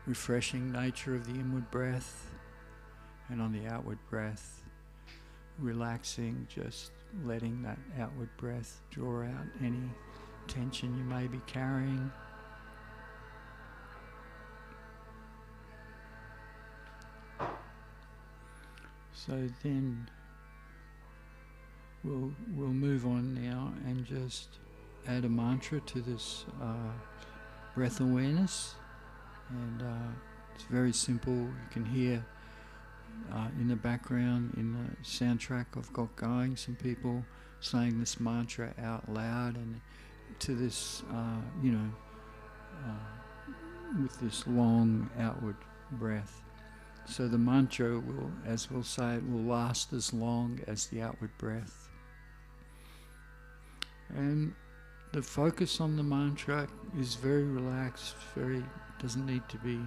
refreshing nature of the inward breath, and on the outward breath, relaxing, just letting that outward breath draw out any tension you may be carrying. So then we'll move on now and just add a mantra to this breath awareness, and it's very simple. You can hear in the background, in the soundtrack I've got going, some people saying this mantra out loud, and to this, with this long outward breath. So the mantra will, as we'll say, it will last as long as the outward breath. And the focus on the mantra is very relaxed, doesn't need to be,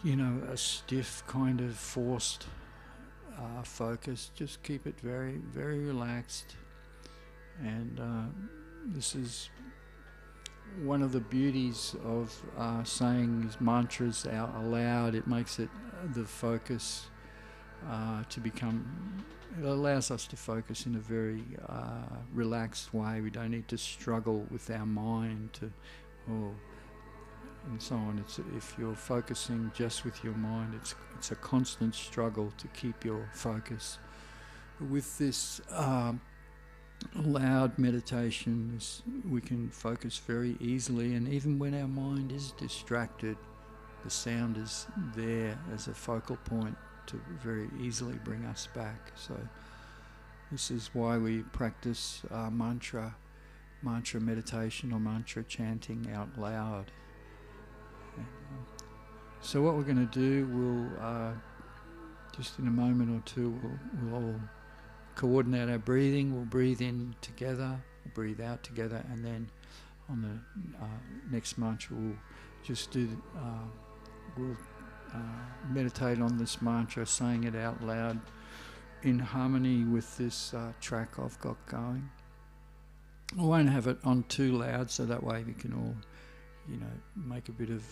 a stiff kind of forced focus. Just keep it very, very relaxed. And this is one of the beauties of saying these mantras out aloud. It makes it the focus to become, it allows us to focus in a very relaxed way. We don't need to struggle with our mind and so on. If you're focusing just with your mind, it's a constant struggle to keep your focus. With this loud meditation, we can focus very easily, and even when our mind is distracted, the sound is there as a focal point to very easily bring us back. So this is why we practice mantra meditation or mantra chanting out loud. So what we're going to do, we'll just in a moment or two, we'll all coordinate our breathing. We'll breathe in together, we'll breathe out together, and then on the next mantra we'll just do, meditate on this mantra, saying it out loud in harmony with this track I've got going. I won't have it on too loud, so that way we can all, make a bit of,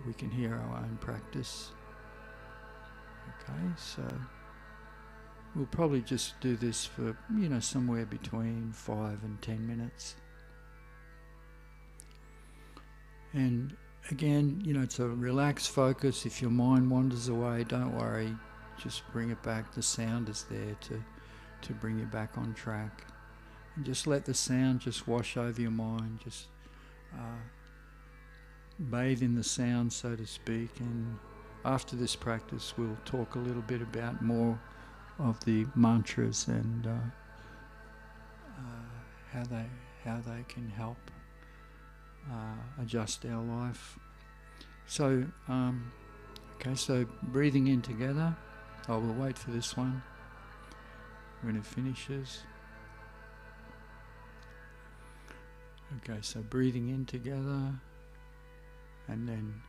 we can hear our own practice. Okay, so we'll probably just do this for, somewhere between 5 and 10 minutes. And again, it's a relaxed focus. If your mind wanders away, don't worry. Just bring it back. The sound is there to bring you back on track. And just let the sound just wash over your mind. Just bathe in the sound, so to speak. And after this practice, we'll talk a little bit about more of the mantras and how they can help adjust our life. So, okay, so breathing in together. I will wait for this one when it finishes. Okay, so breathing in together, and then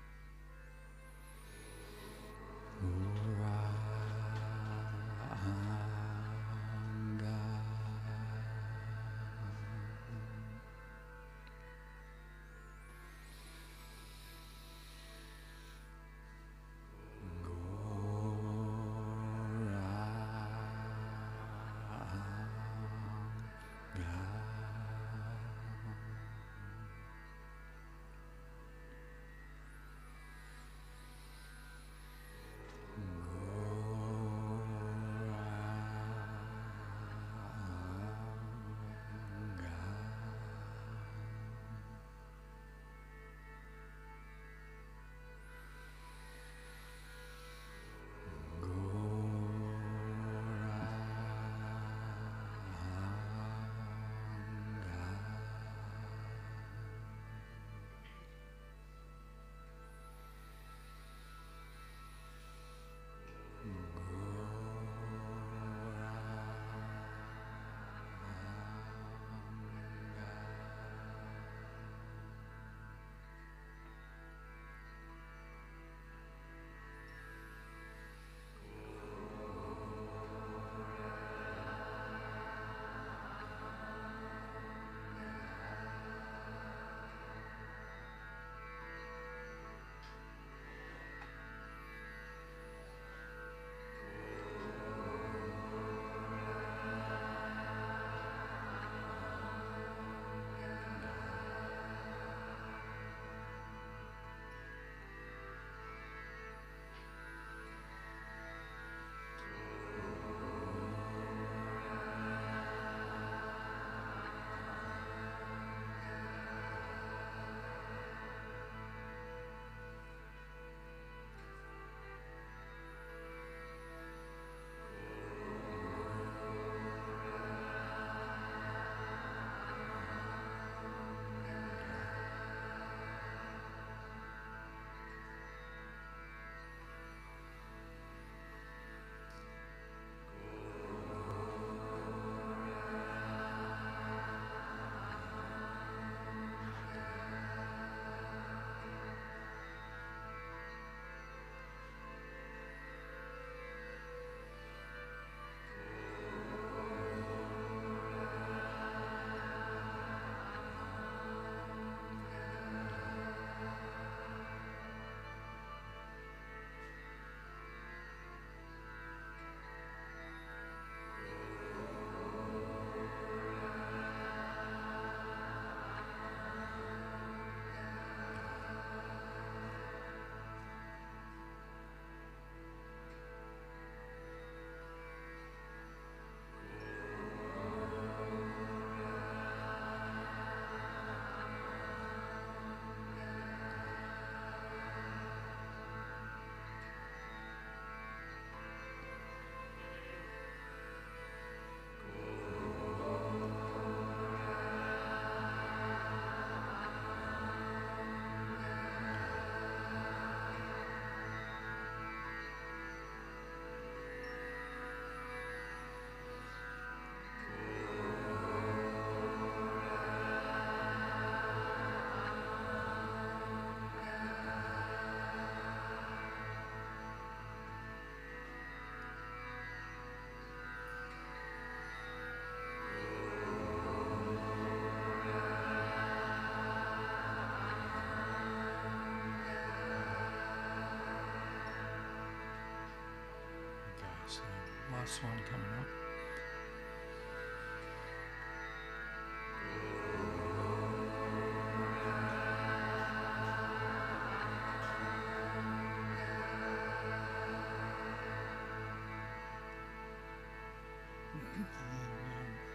last one coming up.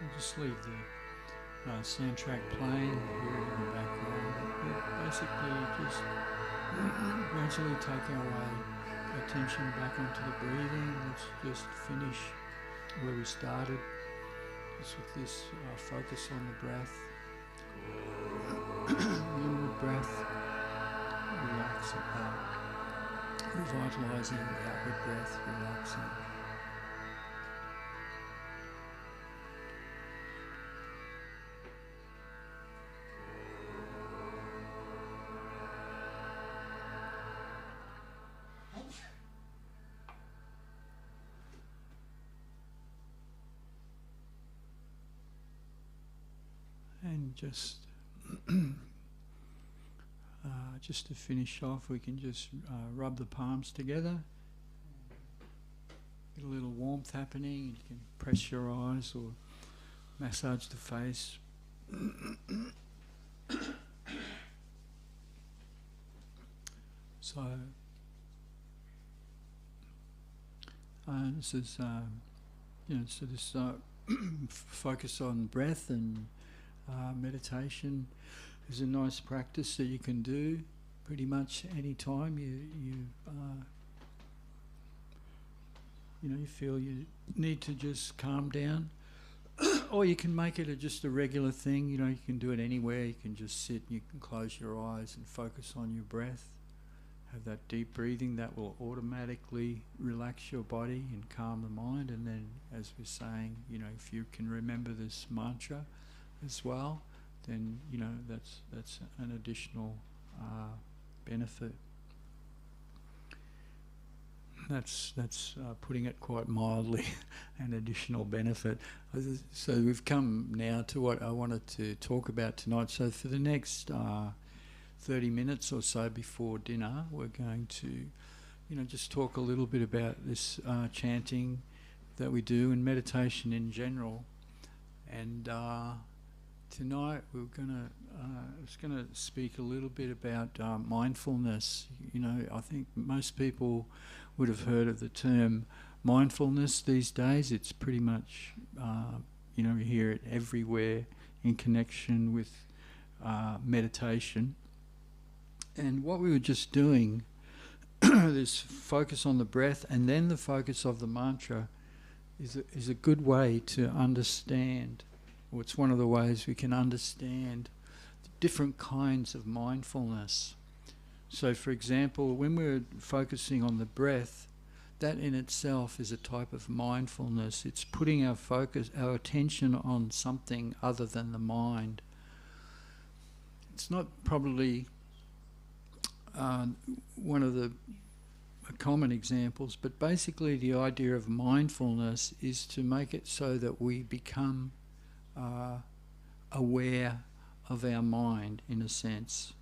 We'll just leave the soundtrack playing here in the background. We'll basically just gradually take our attention back onto the breathing. Let's just finish where we started, just with this focus on the breath. The inward breath, relaxing, revitalising the outward breath, relaxing. And just to finish off, we can just rub the palms together. Get a little warmth happening. You can press your eyes or massage the face. So this is this focus on breath and meditation is a nice practice that you can do pretty much any time you feel you need to just calm down, or you can make it just a regular thing. You can do it anywhere. You can just sit, you can close your eyes and focus on your breath. Have that deep breathing that will automatically relax your body and calm the mind. And then, as we're saying, if you can remember this mantra as well, then that's an additional benefit. That's putting it quite mildly, an additional benefit. So we've come now to what I wanted to talk about tonight. So for the next 30 minutes or so before dinner, we're going to just talk a little bit about this chanting that we do and meditation in general. And tonight I was gonna speak a little bit about mindfulness. I think most people would have heard of the term mindfulness these days. It's pretty much you hear it everywhere in connection with meditation. And what we were just doing, this focus on the breath and then the focus of the mantra, is a good way to understand. It's one of the ways we can understand different kinds of mindfulness. So, for example, when we're focusing on the breath, that in itself is a type of mindfulness. It's putting our focus, our attention on something other than the mind. It's not probably one of the common examples, but basically the idea of mindfulness is to make it so that we become aware of our mind, in a sense.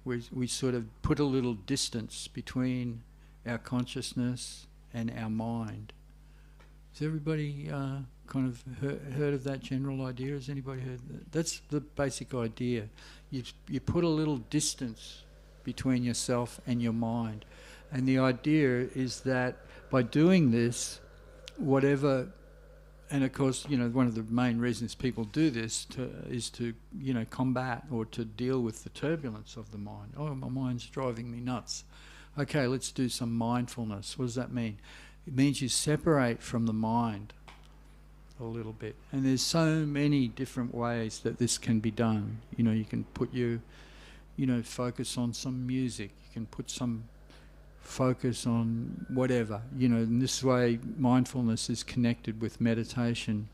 We sort of put a little distance between our consciousness and our mind. Has everybody kind of heard of that general idea? Has anybody heard that? That's the basic idea. You put a little distance between yourself and your mind. And the idea is that by doing this, whatever, and of course, one of the main reasons people do this is to combat or to deal with the turbulence of the mind. Oh, my mind's driving me nuts. Okay, let's do some mindfulness. What does that mean? It means you separate from the mind a little bit. And there's so many different ways that this can be done. You can put your, focus on some music. You can put some focus on whatever, in this way mindfulness is connected with meditation.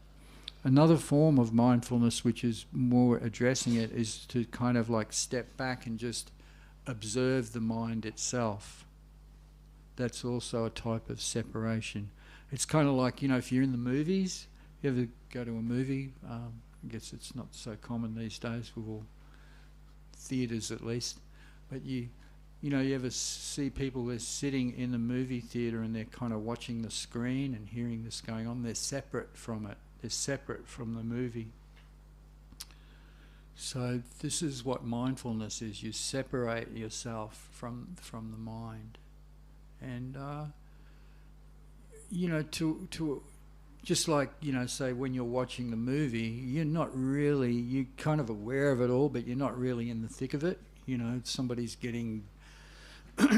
Another form of mindfulness, which is more addressing it, is to kind of like step back and just observe the mind itself. That's also a type of separation. It's kind of like, if you're in the movies, you ever go to a movie, I guess it's not so common these days with all theatres at least, but you you know, you ever see people, they're sitting in the movie theatre and they're kind of watching the screen and hearing this going on. They're separate from it. They're separate from the movie. So this is what mindfulness is. You separate yourself from the mind. And, you know, to just like, you know, say when you're watching the movie, you're not really, you're kind of aware of it all, but you're not really in the thick of it. You know, somebody's getting,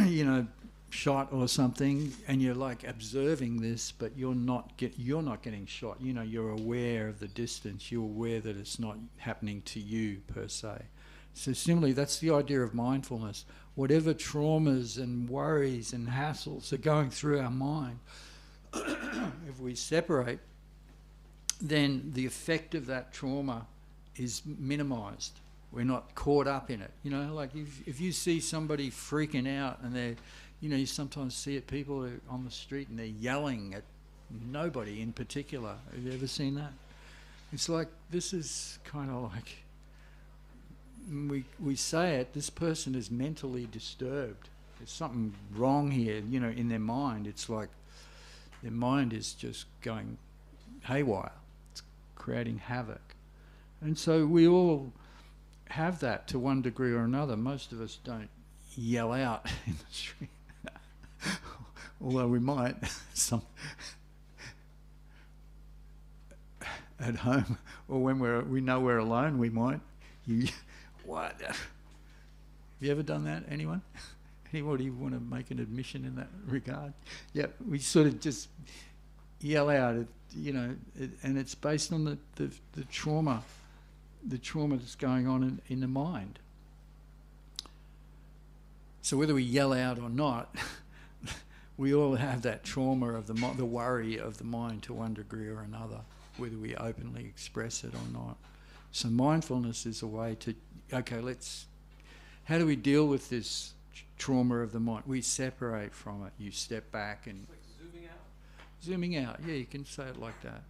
you know, shot or something, and you're like observing this, but you're not getting shot. You know, you're aware of the distance. You're aware that it's not happening to you per se. So similarly, that's the idea of mindfulness. Whatever traumas and worries and hassles are going through our mind, if we separate, then the effect of that trauma is minimized. We're not caught up in it. You know, like if you see somebody freaking out and they're, you know, you sometimes see it, people are on the street and they're yelling at nobody in particular. Have you ever seen that? It's like, this is kind of like, we say it, this person is mentally disturbed. There's something wrong here, you know, in their mind. It's like their mind is just going haywire. It's creating havoc. And so we all have that to one degree or another. Most of us don't yell out in the street. Although we might, some at home, or when we know we're alone, we might. What? Have you ever done that? Anyone? Anybody want to make an admission in that regard? Yeah, we sort of just yell out, you know, and it's based on the trauma that's going on in the mind. So whether we yell out or not, we all have that trauma of the worry of the mind to one degree or another, whether we openly express it or not. So mindfulness is a way to, okay, how do we deal with this trauma of the mind? We separate from it. You step back and... Like zooming out? Zooming out, yeah, you can say it like that.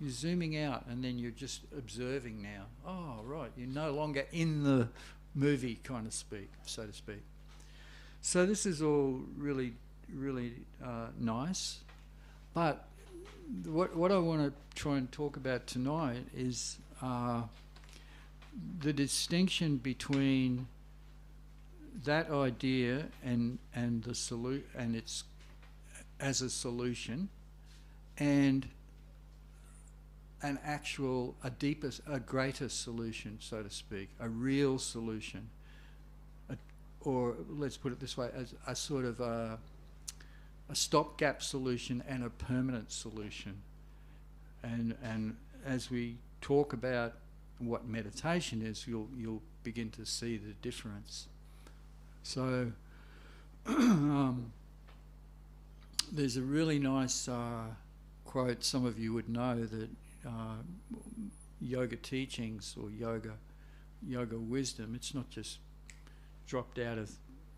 You're zooming out and then you're just observing now. Oh, right, you're no longer in the movie kind of so to speak. So this is all really, really nice. But what I want to try and talk about tonight is the distinction between that idea and the and its as a solution, and a greater solution, so to speak, a real solution, or let's put it this way, as a sort of a stopgap solution and a permanent solution. And as we talk about what meditation is, you'll begin to see the difference. So there's a really nice quote, some of you would know, that yoga teachings or yoga wisdom, it's not just dropped out of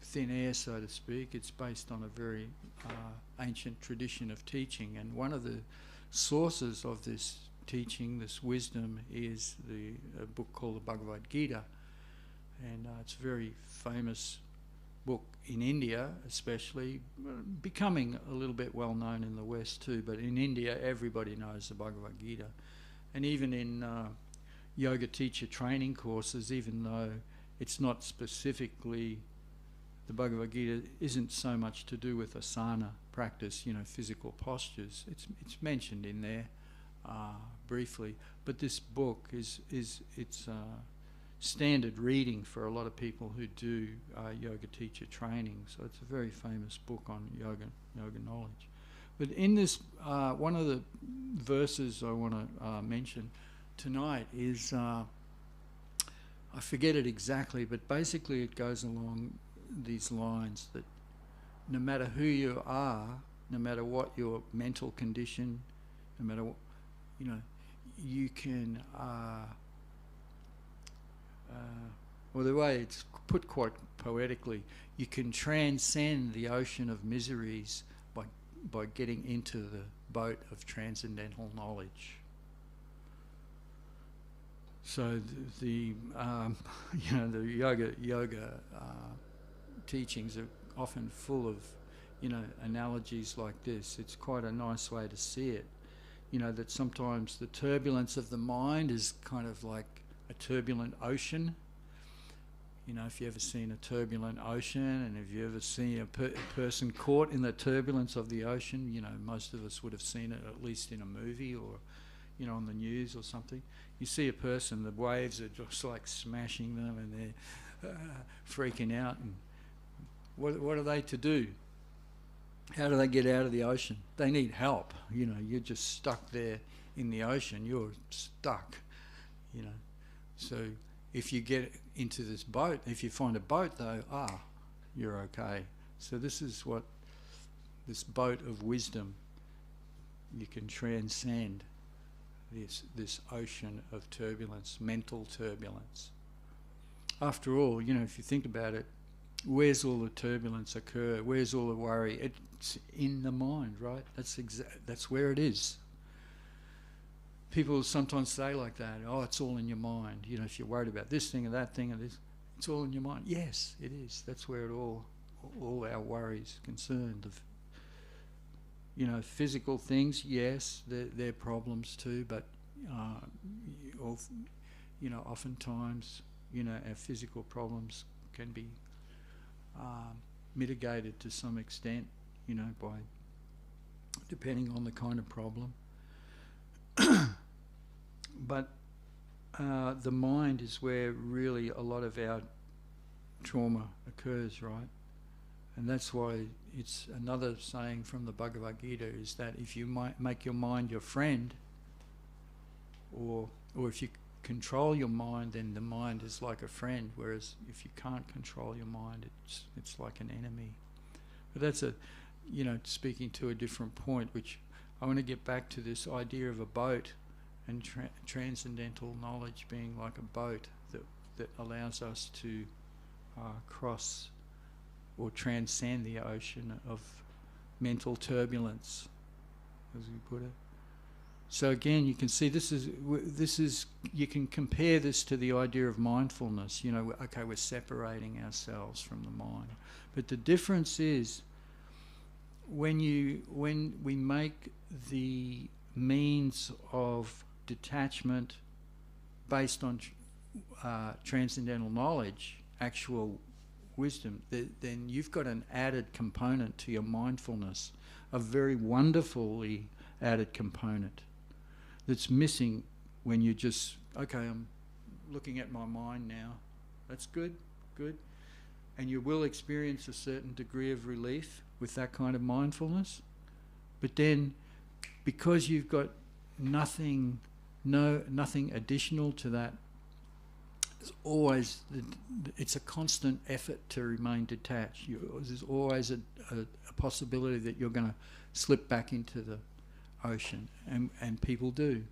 thin air, so to speak. It's based on a very ancient tradition of teaching, and one of the sources of this teaching, this wisdom, is a book called the Bhagavad Gita, and it's a very famous book in India, especially, becoming a little bit well known in the West too, but in India everybody knows the Bhagavad Gita. And even in yoga teacher training courses, even though it's not specifically, the Bhagavad Gita isn't so much to do with asana practice, you know, physical postures. It's mentioned in there briefly, but this book is standard reading for a lot of people who do yoga teacher training. So it's a very famous book on yoga knowledge. But in this, one of the verses I want to mention tonight is, I forget it exactly, but basically it goes along these lines that no matter who you are, no matter what your mental condition, no matter what, you know, you can, well, the way it's put quite poetically, you can transcend the ocean of miseries by getting into the boat of transcendental knowledge. So the you know, the yoga teachings are often full of, analogies like this. It's quite a nice way to see it. That sometimes the turbulence of the mind is kind of like a turbulent ocean. If you've ever seen a turbulent ocean, and if you ever seen a person caught in the turbulence of the ocean, most of us would have seen it at least in a movie or, on the news or something. You see a person, the waves are just like smashing them, and they're freaking out. And what are they to do? How do they get out of the ocean? They need help. You're just stuck there in the ocean. You're stuck. So if you get into this boat, if you find a boat though, you're okay. So this is what this boat of wisdom, you can transcend this ocean of turbulence, mental turbulence. After all, if you think about it, where's all the turbulence occur? Where's all the worry? It's in the mind, right? That's where it is. People sometimes say like that, it's all in your mind. If you're worried about this thing or that thing or this, it's all in your mind. Yes, it is. That's where all our worries concerned. Physical things, yes, they're problems too, but oftentimes, our physical problems can be mitigated to some extent, by depending on the kind of problem. But the mind is where really a lot of our trauma occurs, right? And that's why it's another saying from the Bhagavad Gita is that if you make your mind your friend, or if you control your mind, then the mind is like a friend, whereas if you can't control your mind, it's like an enemy. But that's speaking to a different point, which I want to get back to this idea of a boat and transcendental knowledge being like a boat that allows us to cross or transcend the ocean of mental turbulence, as we put it. So again, you can see this is you can compare this to the idea of mindfulness. Okay, we're separating ourselves from the mind, but the difference is when we make the means of detachment based on transcendental knowledge, actual wisdom, then you've got an added component to your mindfulness, a very wonderfully added component that's missing when you just, okay, I'm looking at my mind now. That's good. And you will experience a certain degree of relief with that kind of mindfulness. But then, because you've got nothing additional to that, it's a constant effort to remain detached. There's always a possibility that you're going to slip back into the ocean, and people do.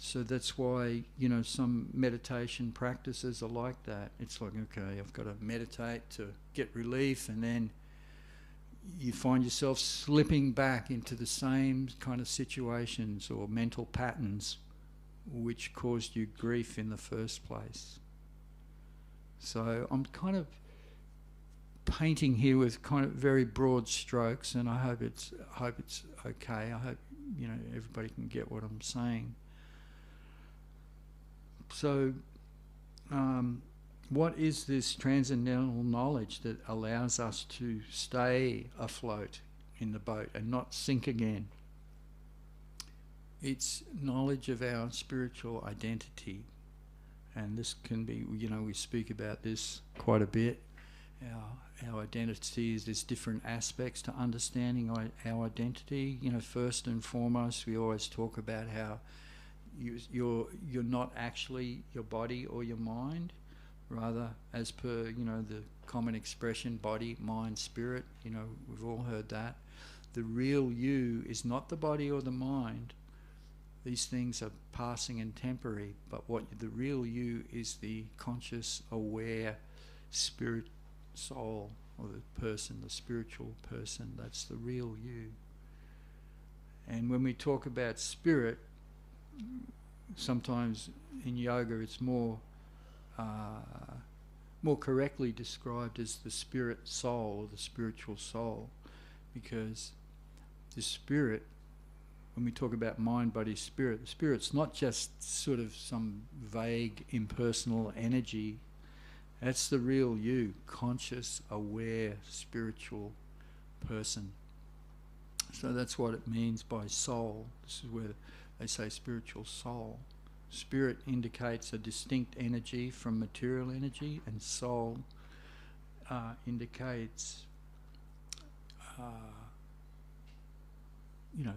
So that's why some meditation practices are like that. It's like, okay, I've got to meditate to get relief, and then you find yourself slipping back into the same kind of situations or mental patterns which caused you grief in the first place. So I'm kind of painting here with kind of very broad strokes, and I hope it's okay. I hope everybody can get what I'm saying. So what is this transcendental knowledge that allows us to stay afloat in the boat and not sink again? It's knowledge of our spiritual identity, and this can be, we speak about this quite a bit. Our identity is, there's different aspects to understanding our identity. First and foremost, we always talk about how you're not actually your body or your mind, rather, as per the common expression, body, mind, spirit. We've all heard that. The real you is not the body or the mind. These things are passing and temporary, but the real you is the conscious, aware spirit, soul, or the person, the spiritual person. That's the real you. And when we talk about spirit, sometimes in yoga it's more more correctly described as the spirit soul, or the spiritual soul, because the spirit, when we talk about mind, body, spirit, the spirit's not just sort of some vague, impersonal energy. That's the real you, conscious, aware, spiritual person. So that's what it means by soul. This is where they say spiritual soul. Spirit indicates a distinct energy from material energy, and soul indicates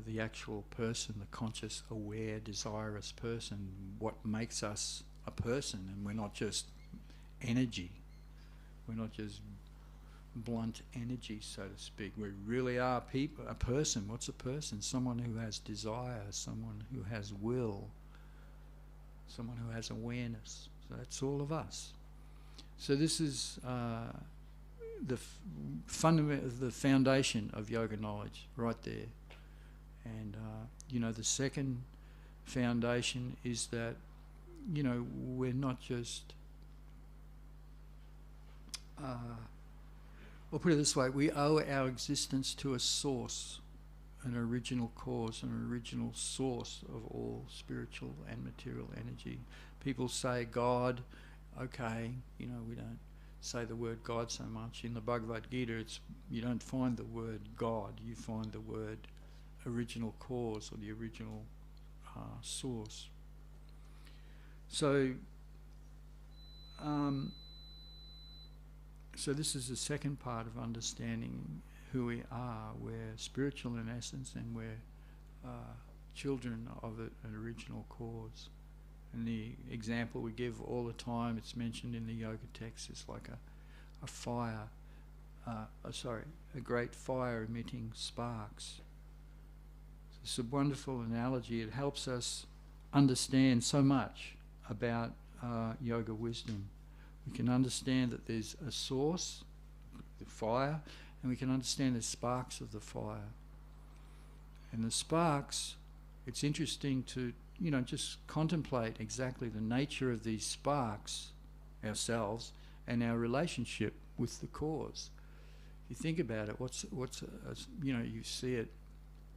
the actual person, the conscious, aware, desirous person, what makes us a person. And we're not just energy. We're not just blunt energy, so to speak. We really are people. A person. What's a person? Someone who has desire, someone who has will, someone who has awareness. So that's all of us. So this is the foundation of yoga knowledge, right there. And the second foundation is that we're not just we'll put it this way: we owe our existence to a source, an original cause, an original source of all spiritual and material energy. People say God, okay, we don't say the word God so much. In the Bhagavad Gita, you don't find the word God, you find the word original cause, or the original source. So this is the second part of understanding who we are. We're spiritual in essence, and we're children of an original cause. And the example we give all the time, it's mentioned in the yoga text, is like a fire, a great fire emitting sparks. It's a wonderful analogy. It helps us understand so much about yoga wisdom. We can understand that there's a source, the fire, and we can understand the sparks of the fire. And the sparks, it's interesting to just contemplate exactly the nature of these sparks, ourselves, and our relationship with the cause. If you think about it, you see it,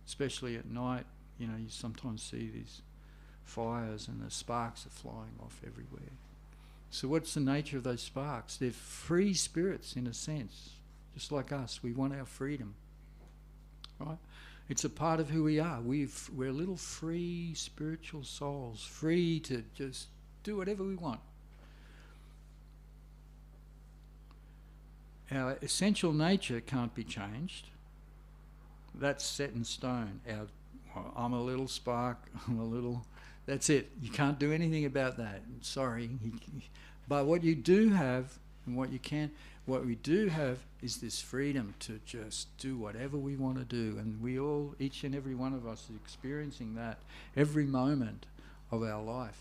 especially at night, you sometimes see these fires and the sparks are flying off everywhere. So what's the nature of those sparks? They're free spirits in a sense, just like us. We want our freedom, right? It's a part of who we are. We're little free spiritual souls, free to just do whatever we want. Our essential nature can't be changed. That's set in stone. I'm a little spark, that's it. You can't do anything about that. Sorry. But what you do have, and what we do have is this freedom to just do whatever we want to do. And each and every one of us is experiencing that every moment of our life.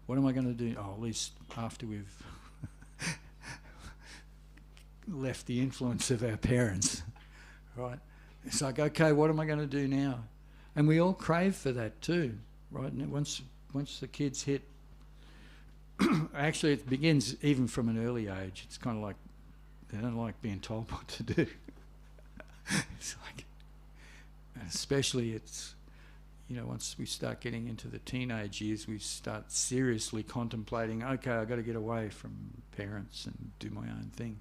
What am I going to do? Oh, at least after we've left the influence of our parents, right? It's like, okay, what am I going to do now? And we all crave for that too, right? And once the kids hit, actually it begins even from an early age. It's kind of like they don't like being told what to do. It's like, especially once we start getting into the teenage years, we start seriously contemplating, okay, I've got to get away from parents and do my own thing.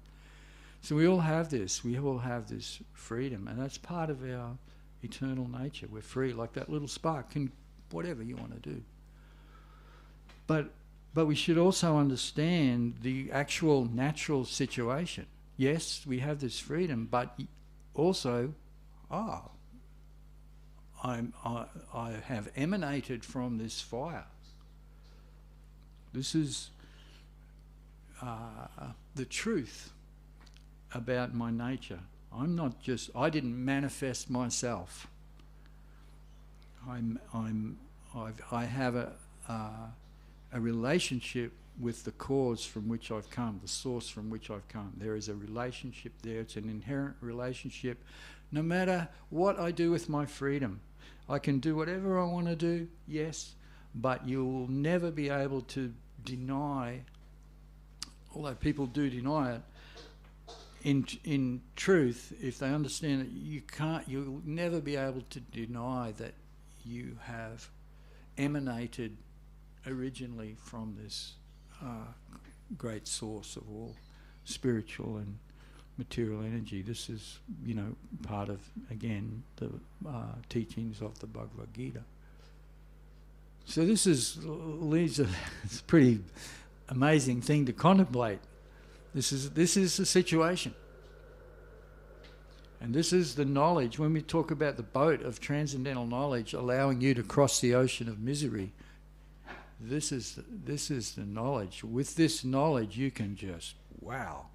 So we all have this. We all have this freedom, and that's part of our eternal nature. We're free, like that little spark can whatever you want to do. But we should also understand the actual natural situation. Yes, we have this freedom, but also, I have emanated from this fire. This is the truth about my nature. I didn't manifest myself. I have a relationship with the cause from which I've come, the source from which I've come. There is a relationship there. It's an inherent relationship. No matter what I do with my freedom, I can do whatever I want to do, yes, but you'll never be able to deny although people do deny it, in truth, if they understand it, you'll never be able to deny that you have emanated originally from this great source of all spiritual and material energy. This is, part of, again, the teachings of the Bhagavad Gita. So this is it's a pretty amazing thing to contemplate. This is the situation. And this is the knowledge. When we talk about the boat of transcendental knowledge allowing you to cross the ocean of misery, this is the knowledge. With this knowledge you can just, wow,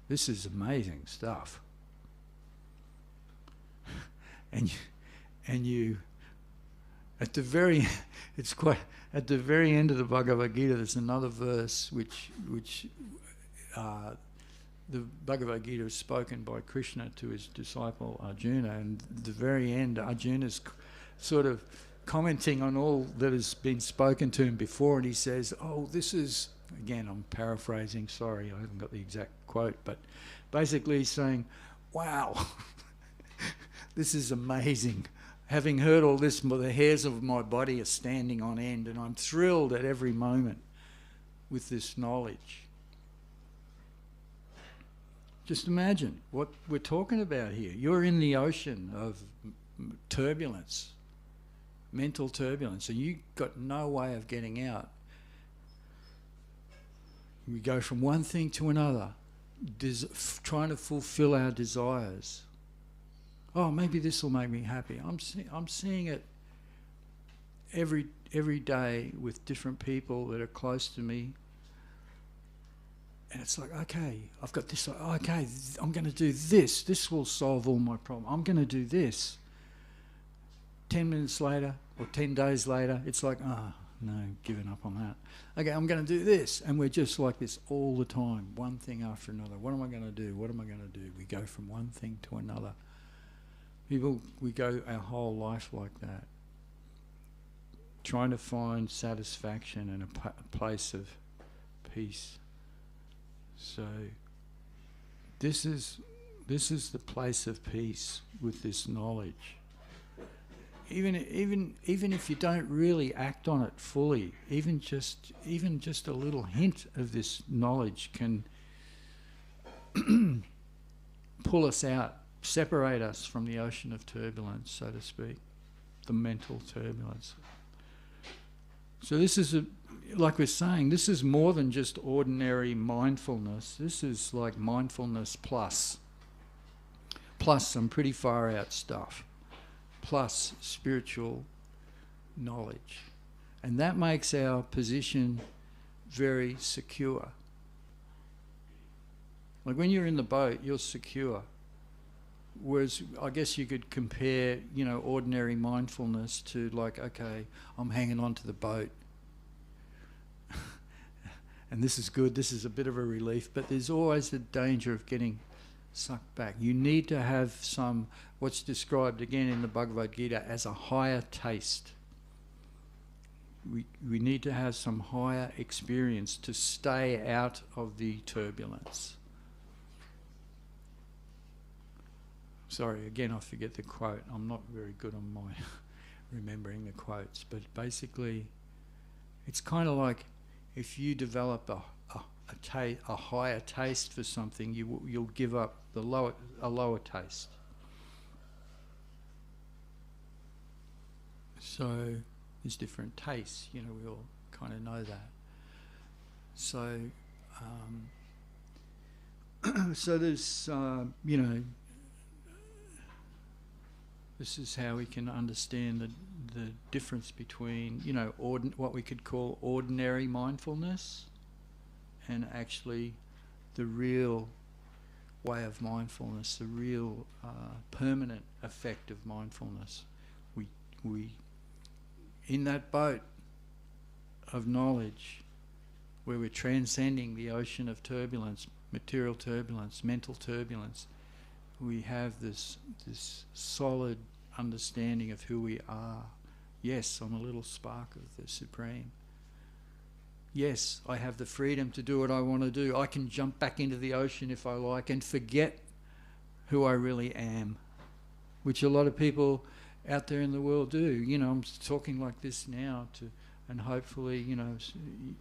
this is amazing stuff. And you at the very end of the Bhagavad Gita, there's another verse which the Bhagavad Gita is spoken by Krishna to his disciple Arjuna, and at the very end Arjuna's sort of commenting on all that has been spoken to him before, and he says, this is, again, I'm paraphrasing, sorry, I haven't got the exact quote, but basically he's saying, wow, this is amazing. Having heard all this, the hairs of my body are standing on end, and I'm thrilled at every moment with this knowledge. Just imagine what we're talking about here. You're in the ocean of turbulence, mental turbulence, and you've got no way of getting out. We go from one thing to another, trying to fulfill our desires. Oh, maybe this will make me happy. I'm seeing it every day with different people that are close to me. And it's like, okay, I've got this, okay, I'm going to do this. This will solve all my problems. I'm going to do this. 10 minutes later or 10 days later, it's like, no, giving up on that. Okay, I'm going to do this. And we're just like this all the time, one thing after another. What am I going to do? What am I going to do? We go from one thing to another. We go our whole life like that, trying to find satisfaction and a place of peace. So this is the place of peace with this knowledge. Even if you don't really act on it fully, even just a little hint of this knowledge can pull us out, separate us from the ocean of turbulence, so to speak, the mental turbulence. So this is like we're saying, this is more than just ordinary mindfulness. This is like mindfulness plus some pretty far out stuff, plus spiritual knowledge. And that makes our position very secure. Like when you're in the boat, you're secure. Whereas I guess you could compare, ordinary mindfulness to like, okay, I'm hanging on to the boat. And this is good, this is a bit of a relief, but there's always the danger of getting sucked back. You need to have what's described again in the Bhagavad Gita as a higher taste. We need to have some higher experience to stay out of the turbulence. Sorry, again, I forget the quote. I'm not very good on my remembering the quotes, but basically it's kind of like if you develop a higher taste for something, you'll give up a lower taste. So there's different tastes, we all kind of know that. So so there's this is how we can understand the difference between, what we could call ordinary mindfulness and actually the real way of mindfulness, the real permanent effect of mindfulness. We in that boat of knowledge where we're transcending the ocean of turbulence, material turbulence, mental turbulence, we have this solid understanding of who we are. Yes, I'm a little spark of the Supreme. Yes, I have the freedom to do what I want to do. I can jump back into the ocean if I like and forget who I really am, which a lot of people out there in the world do. You know, I'm talking like this now and hopefully, you know,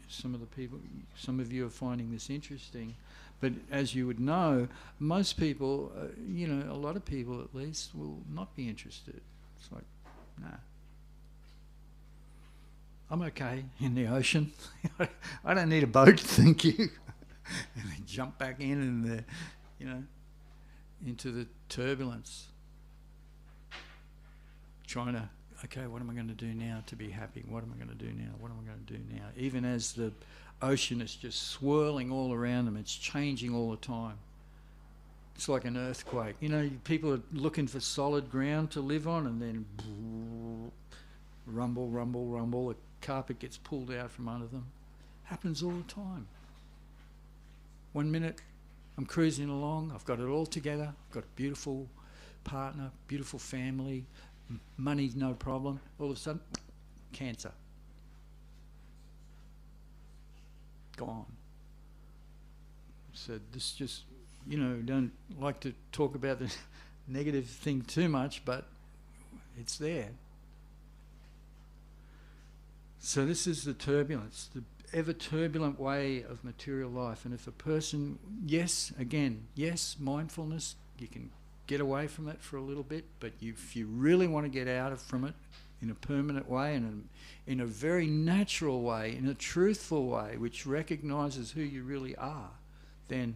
some of you are finding this interesting. But as you would know, most people, you know, a lot of people at least, will not be interested. It's like, nah. I'm okay in the ocean. I don't need a boat, thank you. And they jump back in and, you know, into the turbulence. Trying to, okay, what am I going to do now to be happy? What am I going to do now? What am I going to do now? Even as the ocean is just swirling all around them, it's changing all the time. It's like an earthquake. You know, people are looking for solid ground to live on, and then rumble, rumble, rumble. The carpet gets pulled out from under them. Happens all the time. 1 minute, I'm cruising along. I've got it all together. I've got a beautiful partner, beautiful family. Money's no problem. All of a sudden, cancer. Gone. So this just, you know, don't like to talk about the negative thing too much, but it's there. So this is the turbulence, the ever turbulent way of material life. And if a person, yes, mindfulness, you can get away from it for a little bit, but if you really want to get out from it in a permanent way and in a very natural way, in a truthful way, which recognises who you really are, then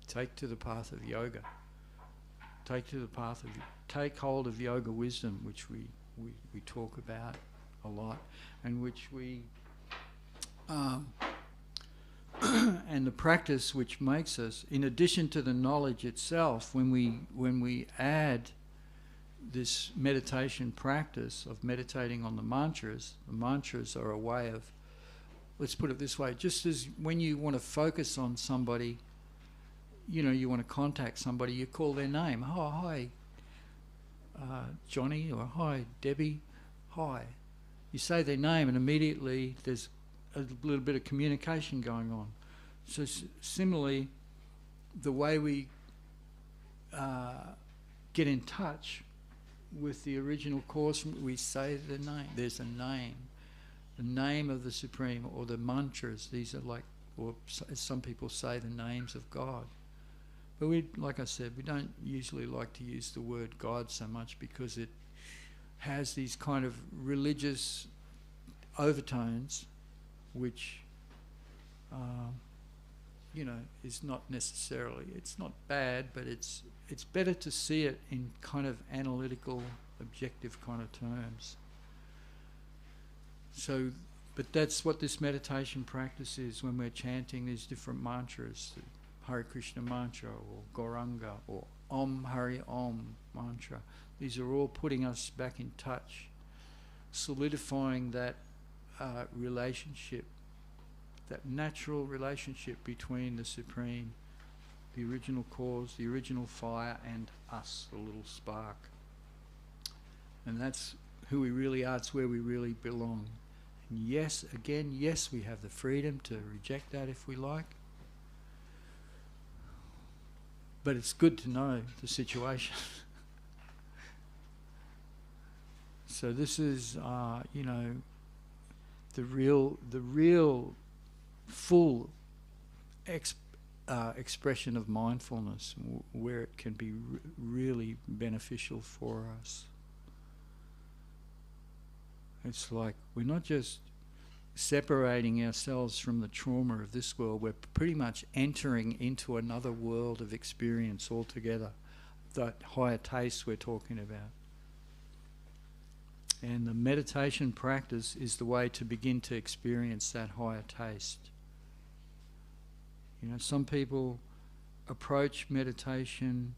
take to the path of yoga. Take hold of yoga wisdom, which we talk about a lot, and which we and the practice which makes us, in addition to the knowledge itself, when we add this meditation practice of meditating on the mantras are a way of, let's put it this way, just as when you want to focus on somebody, you know, you want to contact somebody, you call their name. Oh, hi, Johnny, or hi, Debbie, hi. You say their name and immediately there's a little bit of communication going on. So similarly, the way we get in touch with the original cause, we say the name. There's a name. The name of the Supreme, or the mantras. These are like, or as some people say, the names of God. But we, like I said, we don't usually like to use the word God so much because it has these kind of religious overtones, which, you know, is not necessarily, it's not bad, but it's better to see it in kind of analytical, objective kind of terms. So, but that's what this meditation practice is when we're chanting these different mantras, the Hare Krishna mantra, or Gauranga, or Om Hari Om mantra. These are all putting us back in touch, solidifying that relationship, that natural relationship between the Supreme, the original cause, the original fire, and us, the little spark. And that's who we really are. It's where we really belong. And yes, again, yes, we have the freedom to reject that if we like. But it's good to know the situation. So this is, you know, the real full expression of mindfulness, where it can be really beneficial for us. It's like we're not just separating ourselves from the trauma of this world, we're pretty much entering into another world of experience altogether, that higher taste we're talking about. And the meditation practice is the way to begin to experience that higher taste. You know, some people approach meditation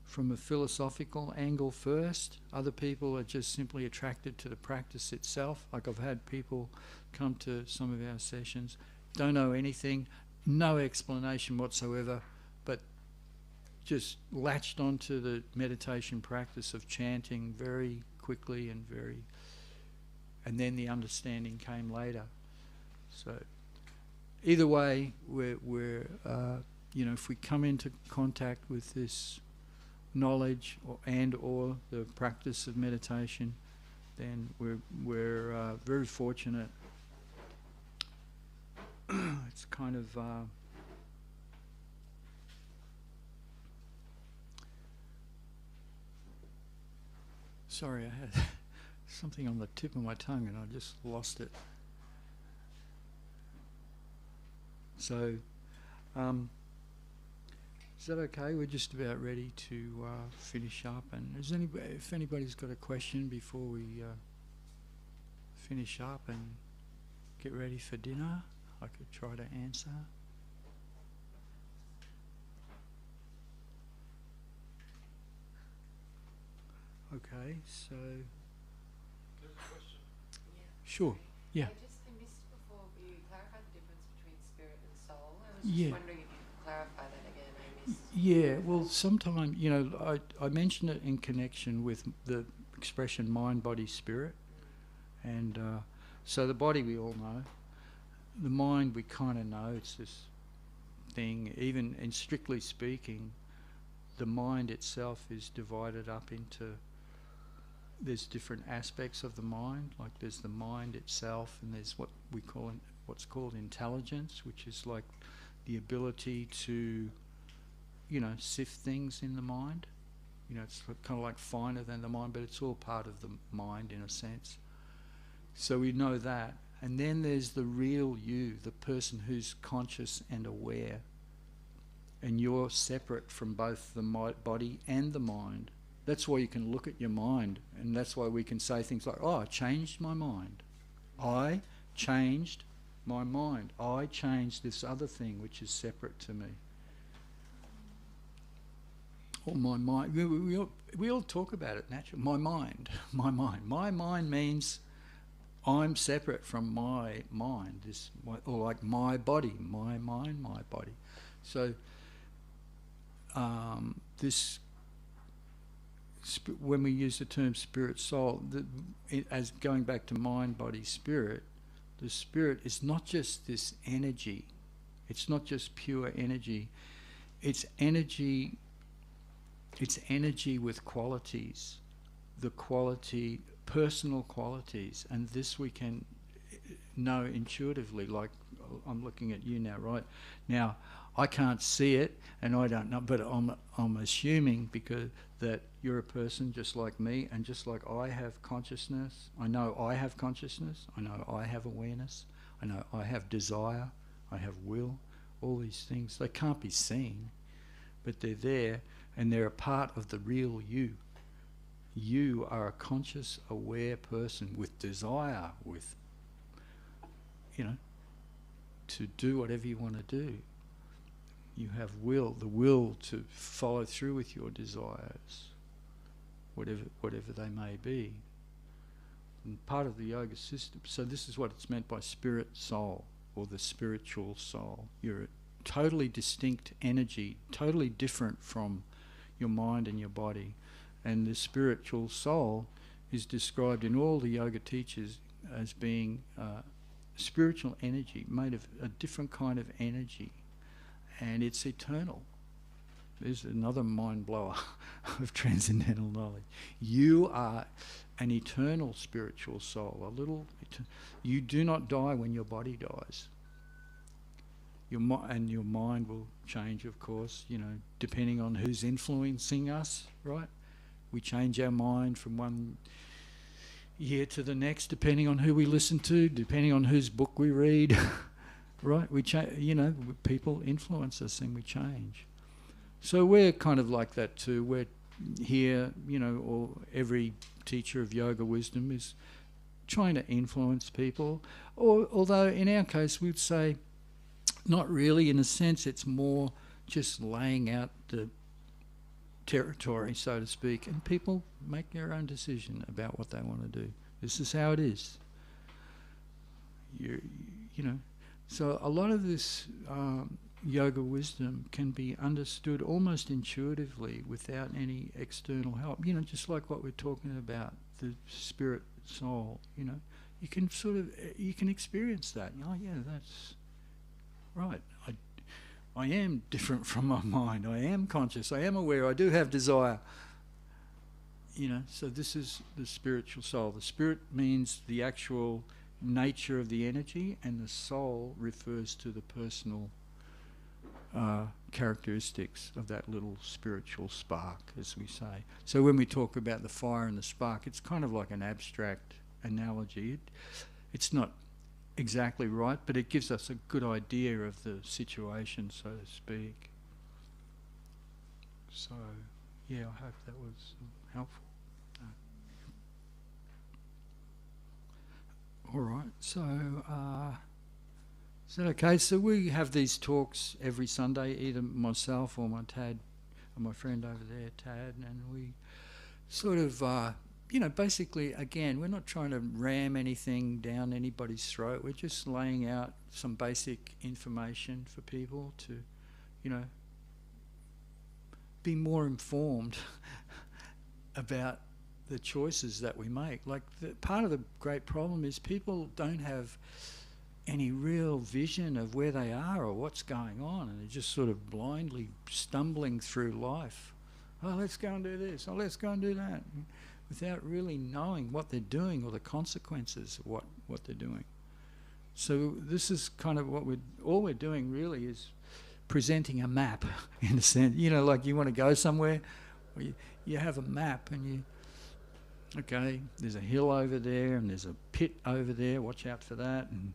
from a philosophical angle first. Other people are just simply attracted to the practice itself. Like I've had people come to some of our sessions, don't know anything, no explanation whatsoever, but just latched onto the meditation practice of chanting very quickly and and then the understanding came later. So either way, we're if we come into contact with this knowledge or the practice of meditation, then we're very fortunate. It's kind of sorry, I had something on the tip of my tongue and I just lost it. So, is that okay? We're just about ready to finish up. And if anybody's got a question before we finish up and get ready for dinner, I could try to answer. Okay, so... There's a question. Yeah. Sure, yeah. I just missed before you clarified the difference between spirit and soul. I was just wondering if you could clarify that again. I missed. Yeah, well, sometimes, I mentioned it in connection with the expression mind, body, spirit. And so the body we all know. The mind we kind of know. It's this thing, even in strictly speaking, the mind itself is divided up into... There's different aspects of the mind, like there's the mind itself, and there's what's called intelligence, which is like the ability to, sift things in the mind. It's kind of like finer than the mind, but it's all part of the mind in a sense. So we know that. And then there's the real you, the person who's conscious and aware. And you're separate from both the body and the mind. That's why you can look at your mind, and that's why we can say things like, I changed my mind. I changed my mind. I changed this other thing which is separate to me. Or my mind. We all talk about it naturally. My mind. My mind. My mind means I'm separate from my mind. Or like my body. My mind, my body. So when we use the term spirit, soul, as going back to mind, body, spirit, the spirit is not just this energy. It's not just pure energy. It's energy with qualities, personal qualities, and this we can know intuitively. Like I'm looking at you now, right? Now, I can't see it, and I don't know, but I'm assuming because that you're a person just like me, and just like I have consciousness. I know I have consciousness. I know I have awareness. I know I have desire. I have will. All these things, they can't be seen, but they're there, and they're a part of the real you. You are a conscious, aware person with desire, with, to do whatever you want to do. You have the will to follow through with your desires, whatever they may be. And part of the yoga system, so this is what it's meant by spirit soul, or the spiritual soul. You're a totally distinct energy, totally different from your mind and your body. And the spiritual soul is described in all the yoga teachers as being spiritual energy, made of a different kind of energy. And it's eternal. There's another mind blower of transcendental knowledge. You are an eternal spiritual soul. You do not die when your body dies. And your mind will change, of course, depending on who's influencing us, right? We change our mind from one year to the next, depending on who we listen to, depending on whose book we read. Right, we people influence us and we change. So we're kind of like that too. We're here, or every teacher of yoga wisdom is trying to influence people. Although in our case we'd say, not really. In a sense, it's more just laying out the territory, so to speak, and people make their own decision about what they want to do. This is how it is. So a lot of this yoga wisdom can be understood almost intuitively without any external help. Just like what we're talking about, the spirit soul, you you can sort of, you can experience that. Oh yeah, that's right. I am different from my mind. I am conscious. I am aware. I do have desire. You know, so this is the spiritual soul. The spirit means the actual nature of the energy, and the soul refers to the personal characteristics of that little spiritual spark, as we say. So when we talk about the fire and the spark, it's kind of like an abstract analogy. It's not exactly right, but it gives us a good idea of the situation, so to speak. So, yeah, I hope that was helpful. All right, so is that okay? So we have these talks every Sunday, either myself or my friend over there, Tad, and we sort of, you know, basically, again, we're not trying to ram anything down anybody's throat. We're just laying out some basic information for people to, you know, be more informed about the choices that we make. Like, part of the great problem is people don't have any real vision of where they are or what's going on, and they're just sort of blindly stumbling through life. Oh, let's go and do this. Oh, let's go and do that, without really knowing what they're doing or the consequences of what they're doing. So this is kind of all we're doing really is presenting a map, in a sense. You know, like you want to go somewhere, or you have a map and you, okay, there's a hill over there and there's a pit over there, watch out for that, and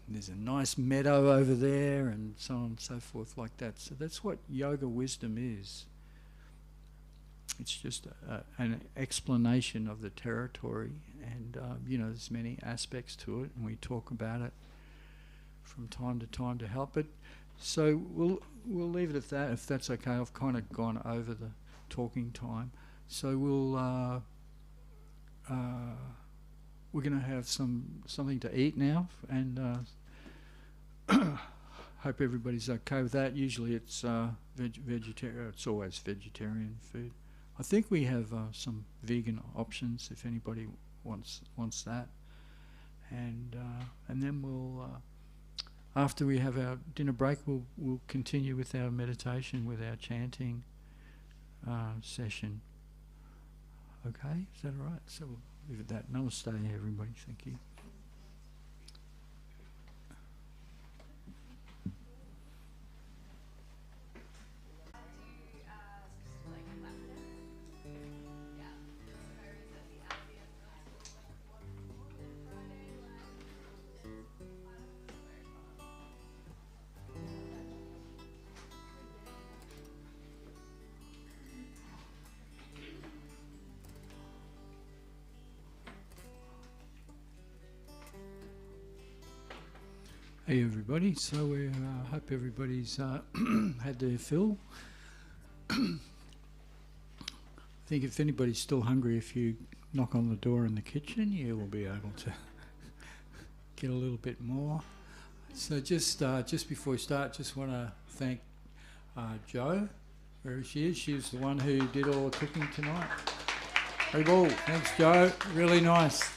there's a nice meadow over there, and so on and so forth, like that. So that's what yoga wisdom is. It's just an explanation of the territory, and you know, there's many aspects to it, and we talk about it from time to time to help it. So we'll leave it at that, if that's okay. I've kind of gone over the talking time, so we're going to have something to eat now, and hope everybody's okay with that. Usually it's vegetarian. It's always vegetarian food. I think we have some vegan options if anybody wants that, and then we'll after we have our dinner break, we'll continue with our meditation, with our chanting session. Okay, is that all right? So we'll leave it at that. Namaste, everybody. Thank you. Hey everybody, so we hope everybody's had their fill. I think if anybody's still hungry, if you knock on the door in the kitchen, you will be able to get a little bit more. So just before we start, just want to thank Jo, where she is. She's the one who did all the cooking tonight. Hey, ball. Thanks, Jo. Really nice.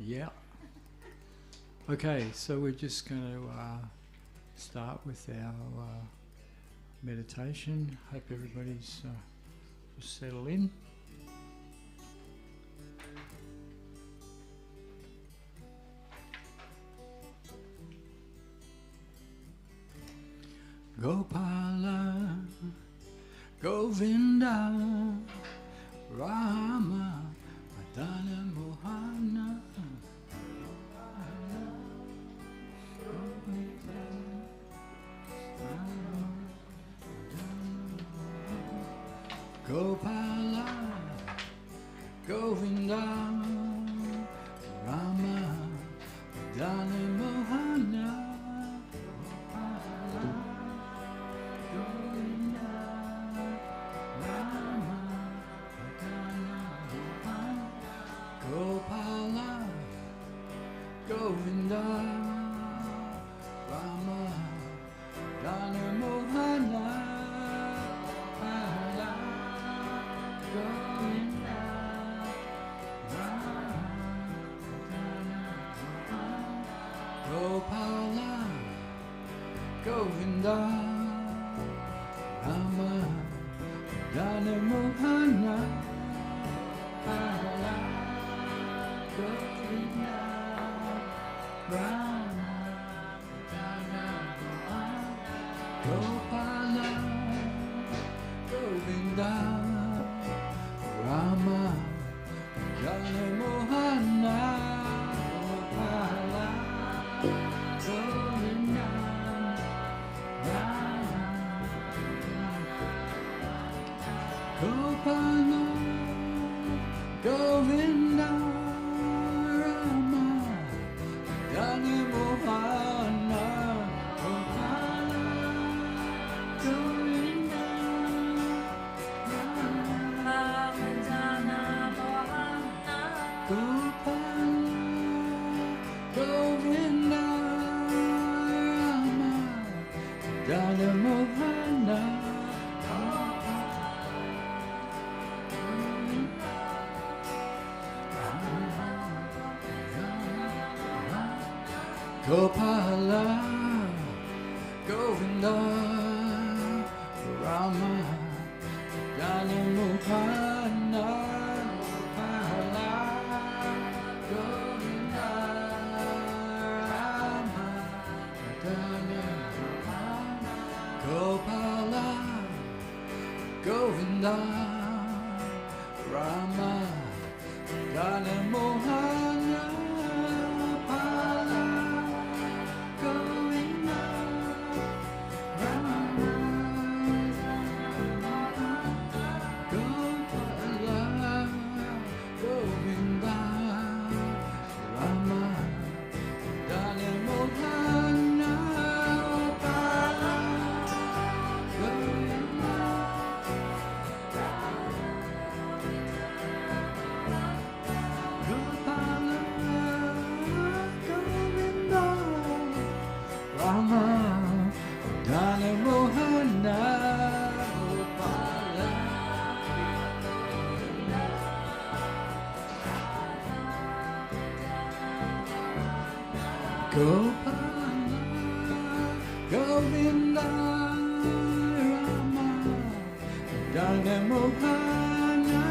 Yeah. Okay, so we're just going to start with our meditation. Hope everybody's just settled in. Gopala, Govinda, Rama, Madana Mohana, Gopala, Govinda, Rama, Madana Mohana. Govinda, Rama, Dana Mohana, Govinda. Govinda Rama Jana Mohana Govinda Rama Jana Mohana Gopala Govinda Rama Jana Mohana Gopala Govinda Gopala Govinda Rama Jana Mohana Gopala Govinda Rama Jana Mohana Gopala Govinda Rama Jana Mohana Gopala Govinda Rama Jana Mohana Gopala Govinda Rama Jana Mohana Gopala Govinda Rama Jana Mohana Gopala Govinda Rama Jana Mohana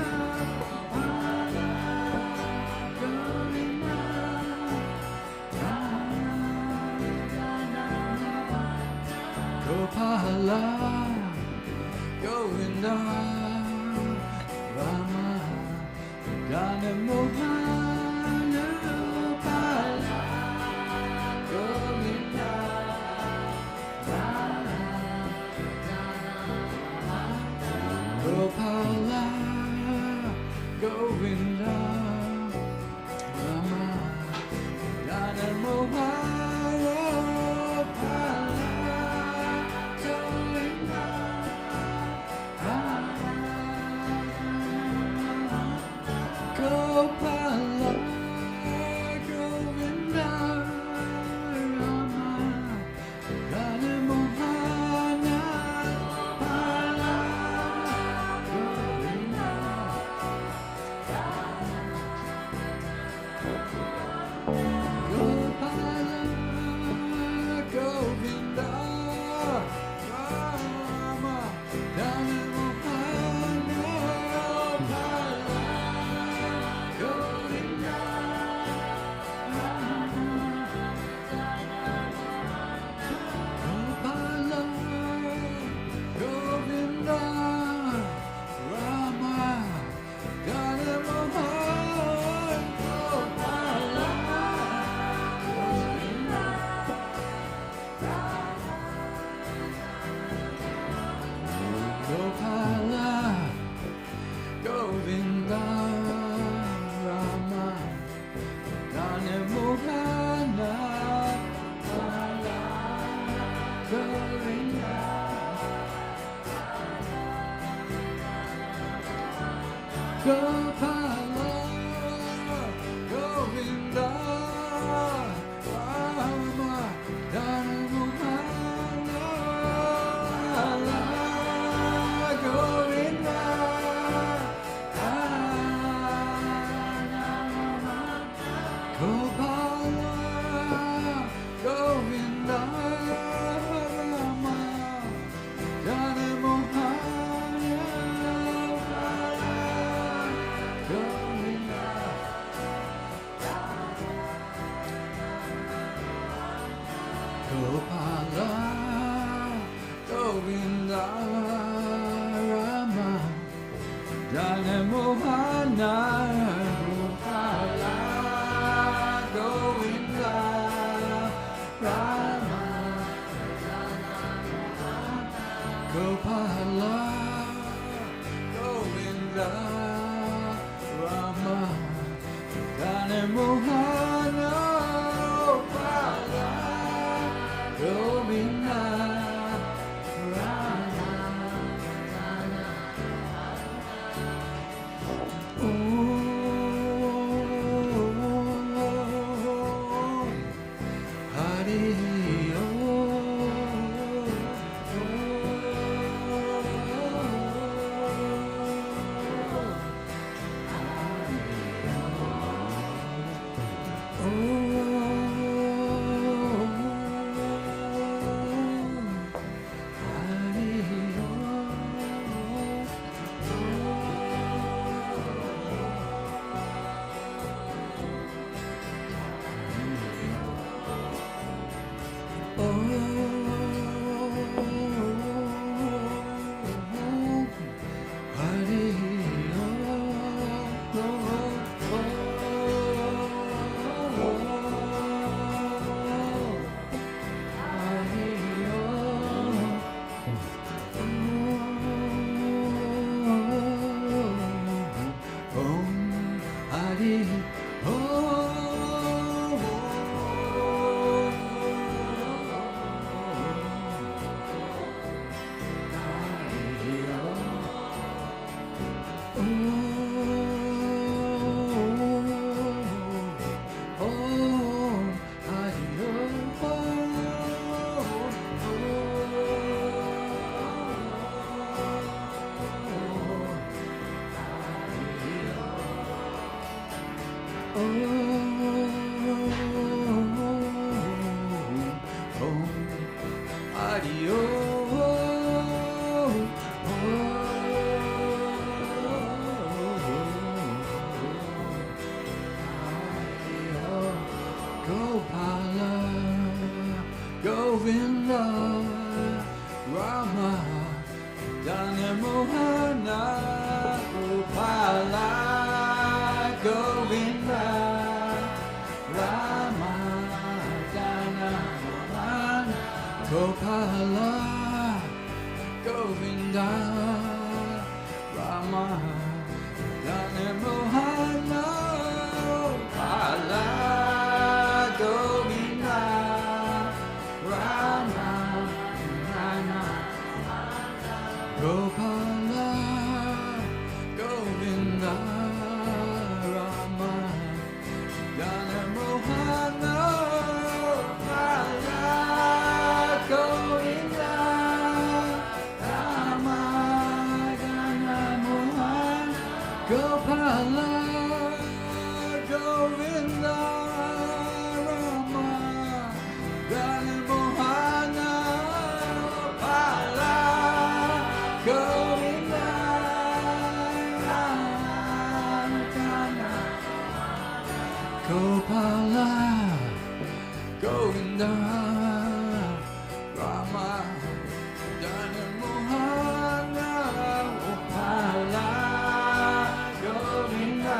Gopala Govinda Rama Jana Mohana Gopala Govinda Rama Jana Mohana Gopala Govinda Rama Jana Mohana Govinda Gopala Govinda Rama Jana Mohana Gopala Govinda Rama Jana Mohana Govinda Gopala Govinda Gopala, Govinda, Rama, Jana Mohana, Gopala, Govinda, Rama, Gopala, Govinda, Rama, Jana Mohana, Gopala, Govinda, Rama. Om Hari Om. Gopala, Govinda, Rama, Jana Mohana, Gopala, Govinda, Rama, Jana Mohana, Gopala, Govinda, Rama, Jana Mohana, Gopala, Govinda, Rama, Jana, Gopala, Govinda, Rama, Jana Mohana, Gopala, Govinda, Rama, Jana Mohana, Gopala, Govinda, Rama, Jana Mohana, Gopala, Govinda, Rama, Jana, Gopala, Govinda, Rama, Jana Mohana, Gopala, Govinda,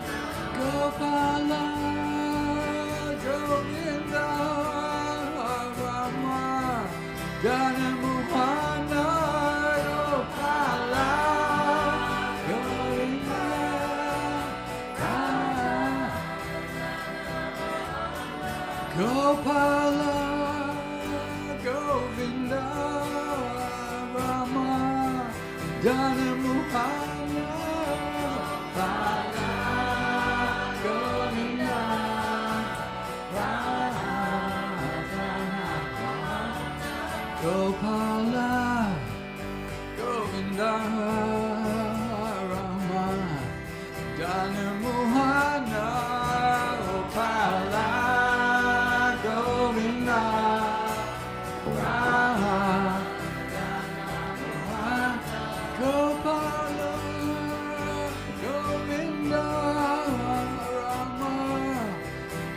Jana, Gopala, Govinda, Rama, Jana Mohana, Gopala, Govinda, Gopala, Govinda, Rama, Jana Mohana, Gopala, Govinda, Rama, Jana Mohana, Gopala, Govinda, Rama, Jana Mohana, Gopala, Govinda, Rama, Gopala, Govinda, Rama,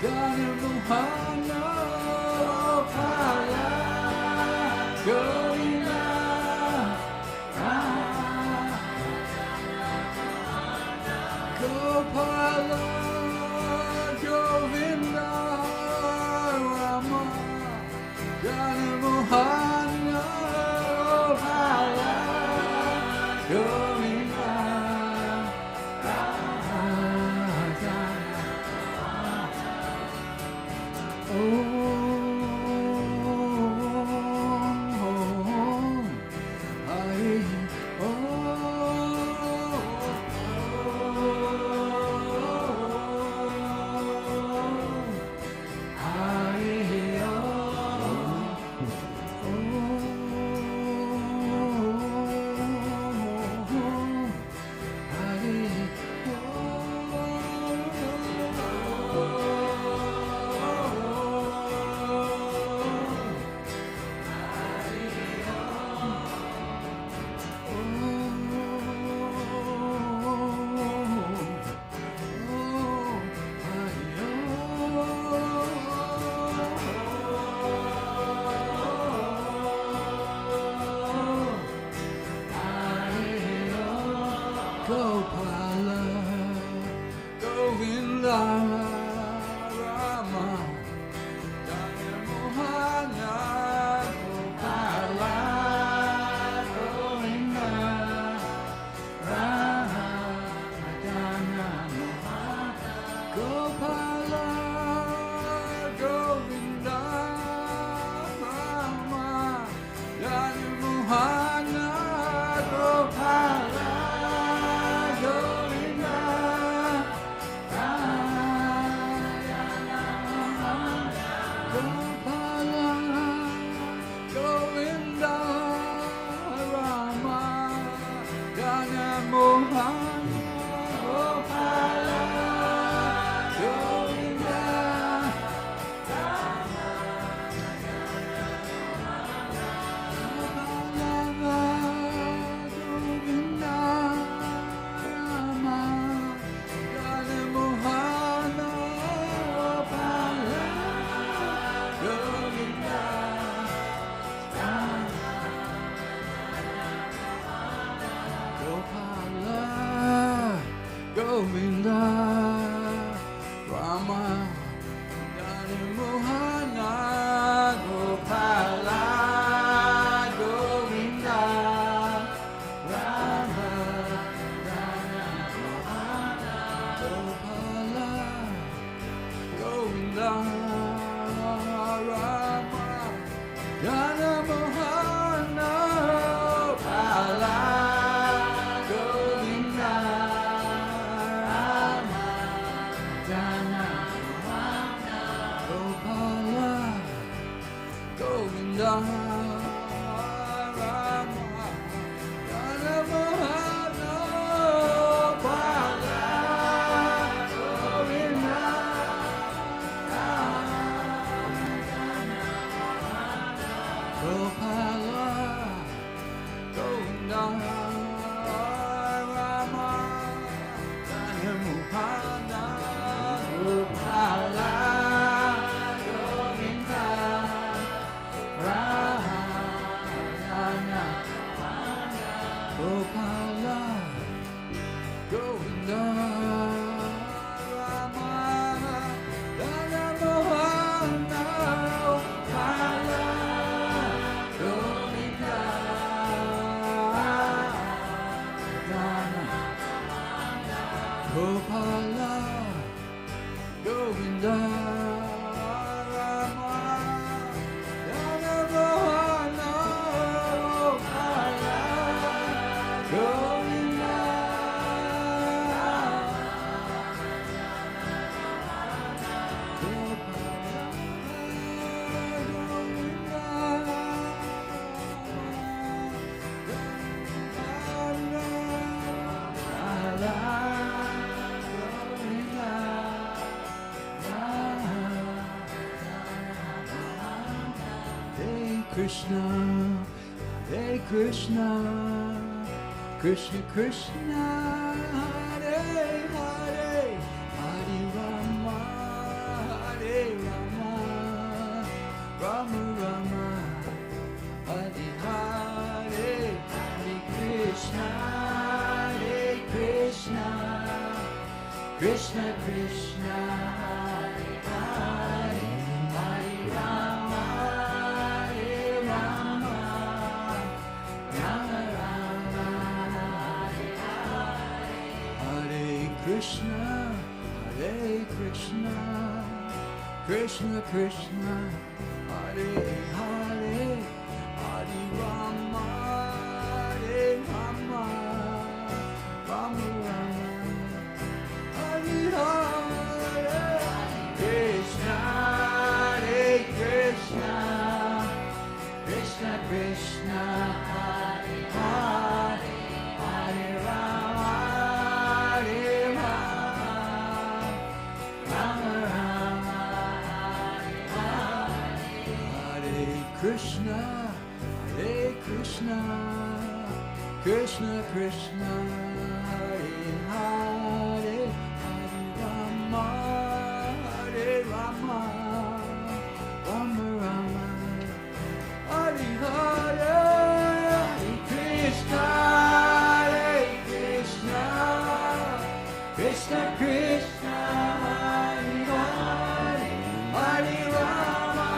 Jana Mohana Gopala Govinda Gopala Govinda Rama Jana Mohana Gopala Govinda Gopala Govinda Rama Jana Mohana Gopala Govinda Rama Jana Mohana Gopala Govinda Rama Jana Mohana Gopala Govinda Rama Jana Mohana Gopala Govinda Rama Jana Mohana Gopala Govinda Rama Jana Mohana Gopala Govinda Rama Jana Mohana Gopala Govinda Gopala Govinda Rama Jana Mohana Gopala Gopala Govinda Rama Jana Mohana Gopala Govinda Jana Gopala Govinda Krishna, Hare Krishna, Krishna Krishna, Hare Hare, Hare Rama, Krishna Krishna Hare Hare Hare Rama Hare Rama Rama Rama Hare Hare Hare Krishna Krishna Krishna Hare Hare Hare Rama Hare Rama Rama Rama Hare Hare Krishna Krishna Krishna Krishna Hare Hare Hare Rama Hare Rama Rama Rama Hare Krishna Krishna Krishna Krishna Hare Hare Hare Rama Hare Rama Rama Rama Hare Hare Hare Krishna Krishna Krishna Hare Hare Hare Rama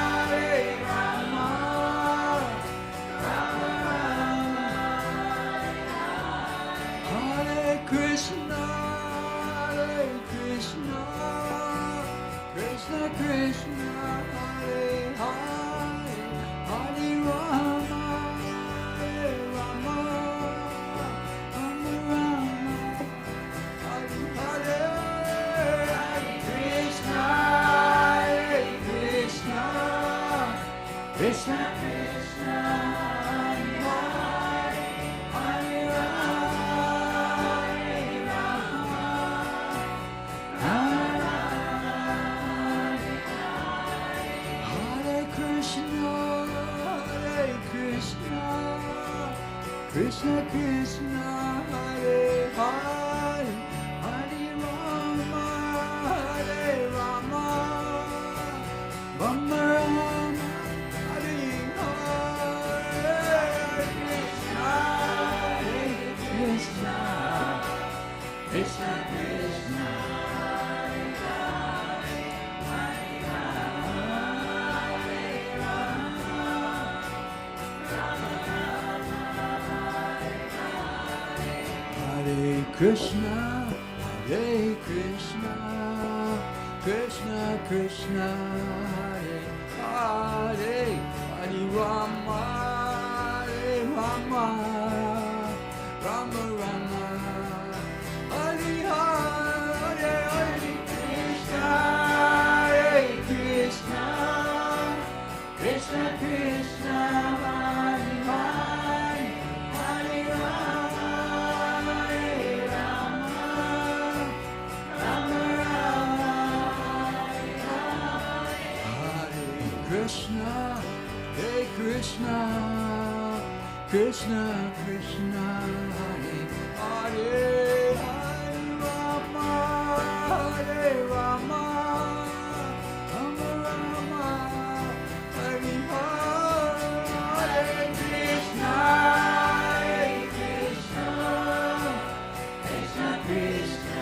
Hare Rama Rama Rama Hare Krishna Krishna Krishna Hare Hare Hare Rama Hare Rama Rama Rama Hare Hare Hare Krishna Krishna Krishna Hare Hare Hare Rama Hare Rama Rama Hare Krishna Krishna Krishna Hare Hare Hare Rama Hare Rama Rama Rama Hare Hare Krishna Krishna Krishna Krishna Hare Hare Hare Rama Hare Rama Rama Rama Hare Krishna Krishna Krishna Hare Hare Hare Rama Hare Rama Rama Rama Hare Hare Hare Krishna Krishna Krishna Hare Hare Hare Rama Hare Rama Rama Rama Hare Krishna Krishna Krishna Hare Hare Hare Rama Hare Rama Rama Rama Hare Hare Krishna Krishna Krishna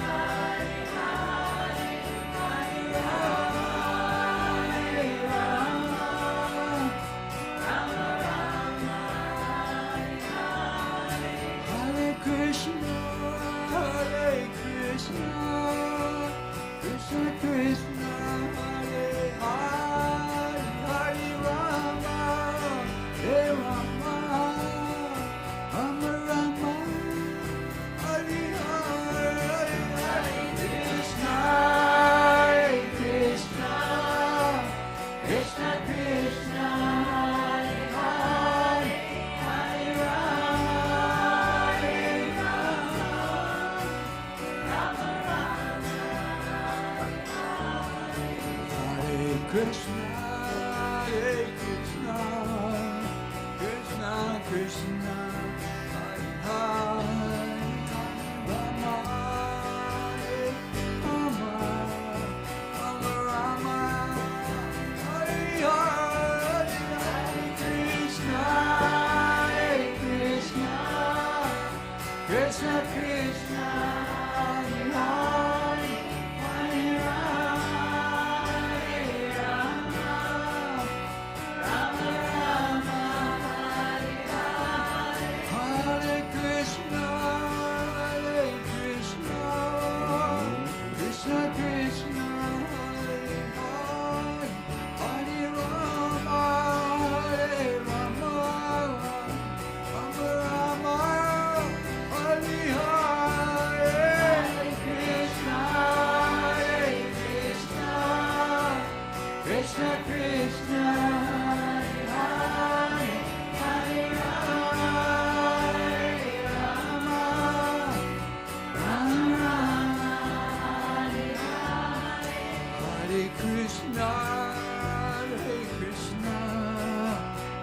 Hare Hare Hare Rama Hare Rama Rama Rama Hare Krishna Krishna Krishna Hare Hare Hare Rama Hare Rama Rama Rama Hare Hare Krishna Krishna Krishna Hare Hare Hare Rama Hare Rama Rama Rama Hare Krishna Krishna Krishna Hare Hare Rama Hare Rama Rama Rama Hare Hare Krishna Krishna Krishna Hare Hare Krishna Krishna, Hare Hare, Hare Rama, Rama Rama, Hare Hare, Hare Krishna,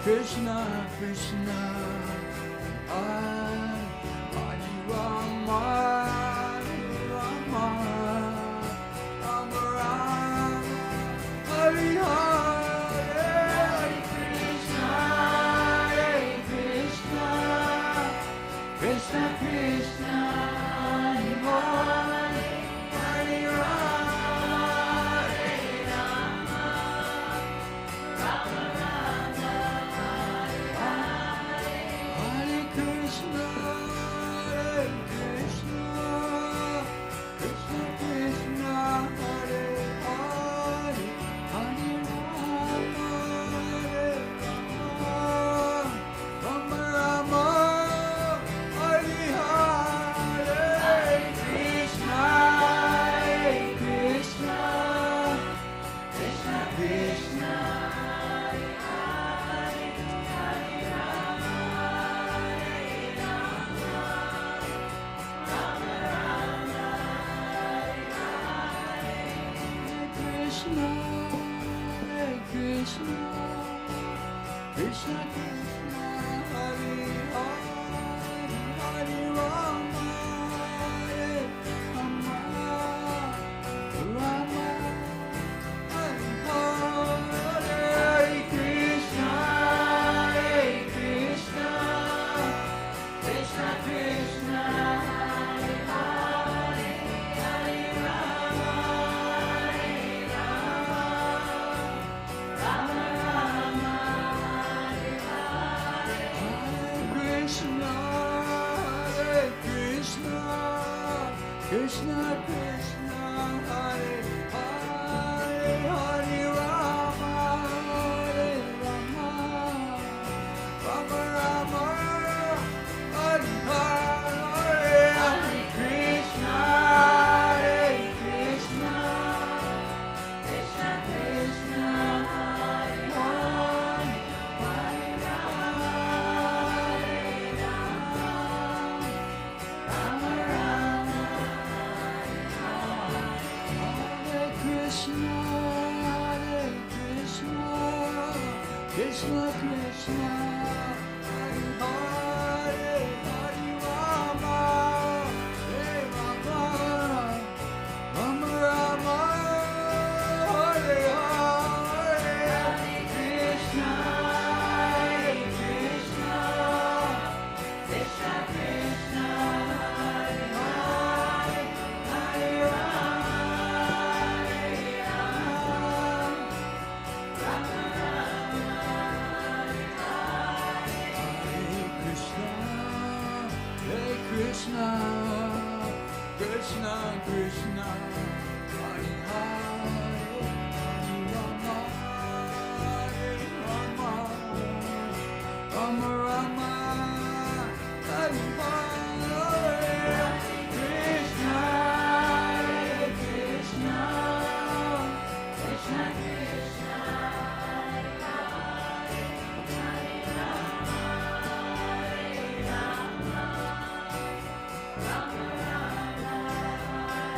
Krishna Krishna, Hare Hare Rama, Rama Rama Rama, Hare Hare, Hare Krishna, Krishna Krishna, Hare Hare, Hare Rama, Rama Rama, Hare Krishna, Krishna Krishna, Hare Hare, Hare Rama, Rama Rama, Hare Hare, Hare Krishna, Krishna Krishna, Hare Hare, Hare Rama, Rama Rama, Krishna, Krishna, Krishna Krishna, Hare Hare, Hare Rama, Rama Rama, Hare Hare, Krishna, Krishna, Krishna Krishna, Hare Hare, Hare Rama, Rama Rama, Hare Hare, Krishna, Krishna, Krishna Krishna, Hare Hare, Hare Rama, Rama Rama Rama, Hare Hare, Hare Krishna, Krishna, Krishna Krishna, Hare Hare, Hare Rama, Rama Rama, Hare Krishna, Krishna Krishna, Hare Hare, Hare Rama, Rama Rama, Rama, Hare Hare, Hare Krishna, Krishna, Krishna Krishna, Hare Hare, Hare Rama, Rama Rama, Hare Krishna, Krishna, Krishna Krishna, Hare Hare, Hare Rama, Rama Rama, Rama, Hare Hare, Krishna, Krishna, Krishna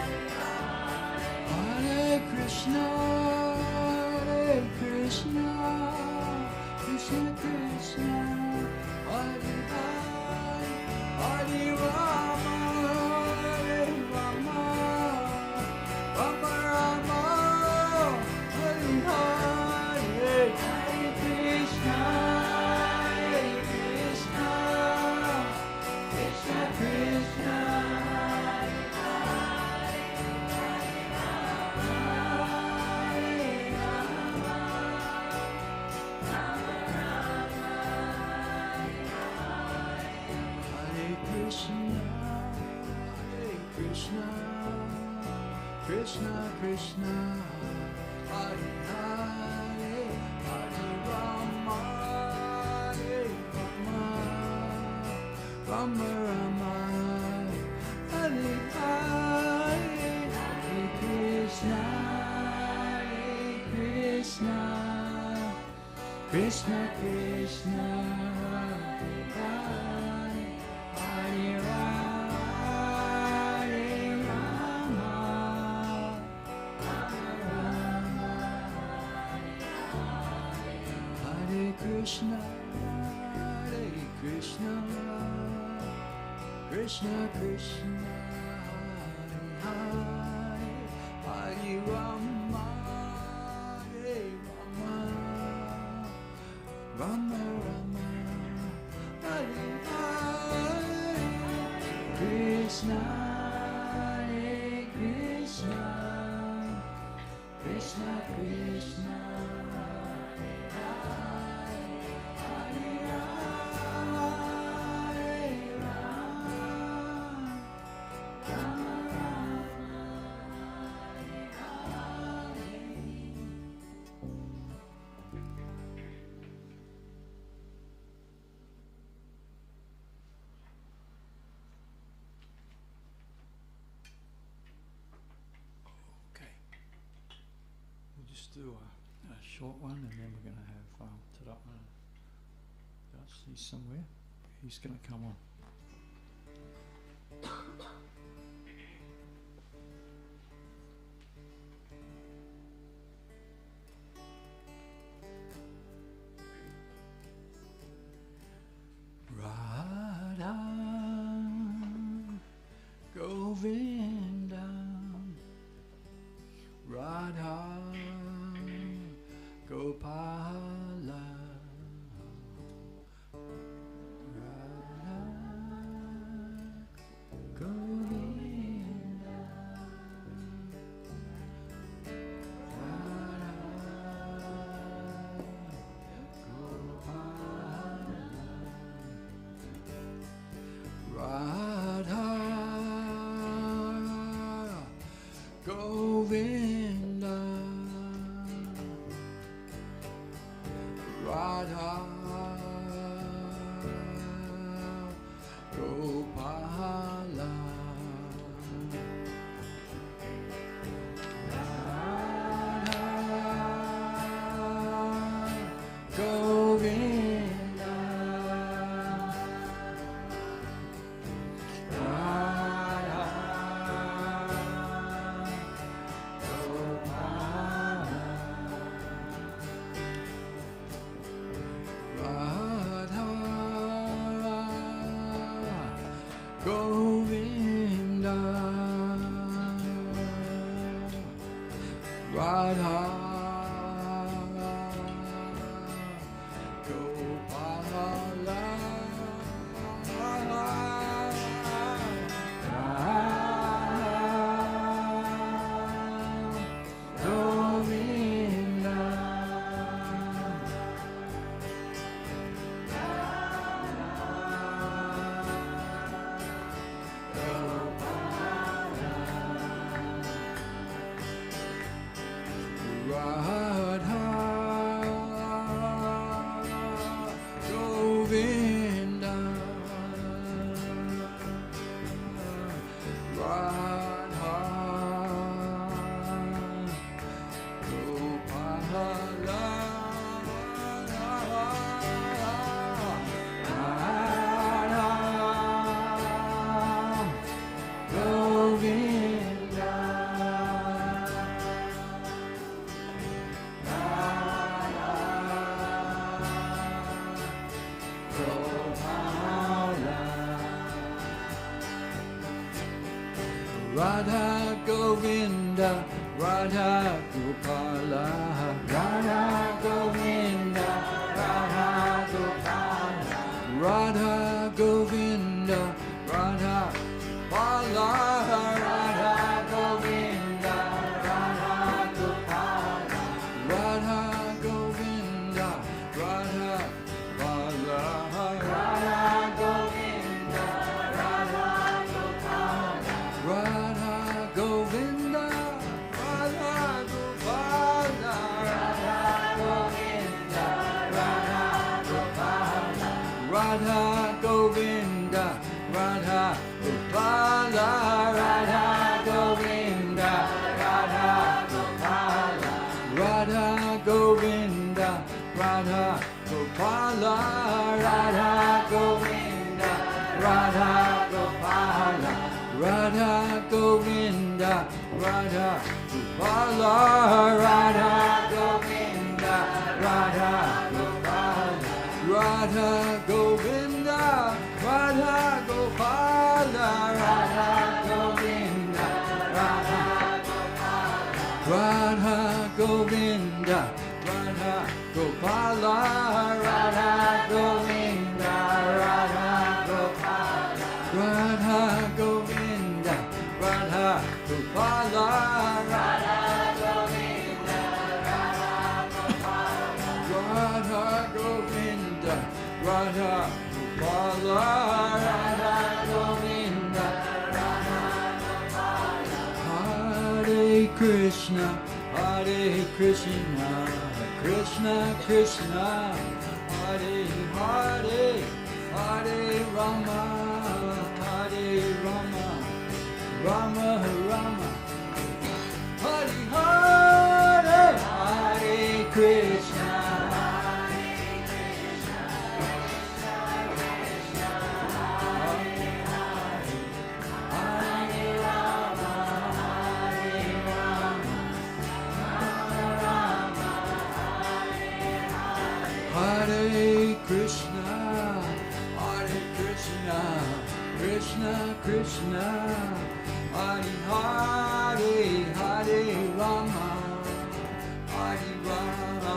Krishna, Hare Krishna, Krishna, Krishna Krishna, Hare Hare, Hare Rama, Rama Rama Rama, Hare Hare, Hare Krishna, Krishna, Krishna Krishna, Krishna Krishna, Hare Hare, Hare Rama, Rama Rama Rama, Hare Hare, Hare Krishna, Krishna. Krishna, Krishna Krishna, Hare Hare Rama, Hare Rama, Hare Krishna, Hare Krishna, Krishna Krishna, Hare Hare, Hare Rama, Hare Rama, Rama Rama, Hare Hare, Krishna, Hare Krishna, Krishna Krishna, Hare Hare, Hare Rama, Hare Rama, Rama Rama, Hare Hare. Okay, we'll just do a short one, and then we're going to have Taratma. He's somewhere. He's going to come on. Radha Govinda, Radha Gopala, Radha Govinda, Radha Gopala, Radha Govinda, Radha Gopala, Radha Govinda, Radha Gopala, Radha Govinda, Radha Gopala, Radha Govinda, Radha Govinda, Radha Gopala, Radha Govinda, Radha Govinda, Radha Gopala, Radha Govinda, Radha Gopala, Radha Govinda, Radha Gopala, Radha Govinda, Radha Gopala, Radha Govinda, Radha Gopala, Radha Govinda, Radha Gopala, Radha Govinda, Radha Gopala. Govinda, Radha Gopala, Radha Govinda, Radha Gopala, Radha Govinda, Radha Gopala, Radha Govinda, Radha Gopala, Radha Govinda, Radha Gopala, Radha Govinda, Radha Radha Govinda, Radha Gopala, Radha Govinda, Radha Gopala, Radha Govinda, Radha Gopala, Radha Govinda, Radha Gopala, Radha Govinda, Radha Gopala, Radha Govinda, Radha Gopala. Hare Krishna, Hare Krishna, Krishna Krishna, Hare Hare, Hare Rama, Hare Rama, Rama Rama, Hare Hare, Hare Krishna, Hare Krishna, Krishna Krishna, Hare Hare, Hare Rama, Hare Rama, Rama Rama, Hare Krishna, Hare Krishna, Krishna Krishna, Hare Hare, Hare Rama, Hare Rama,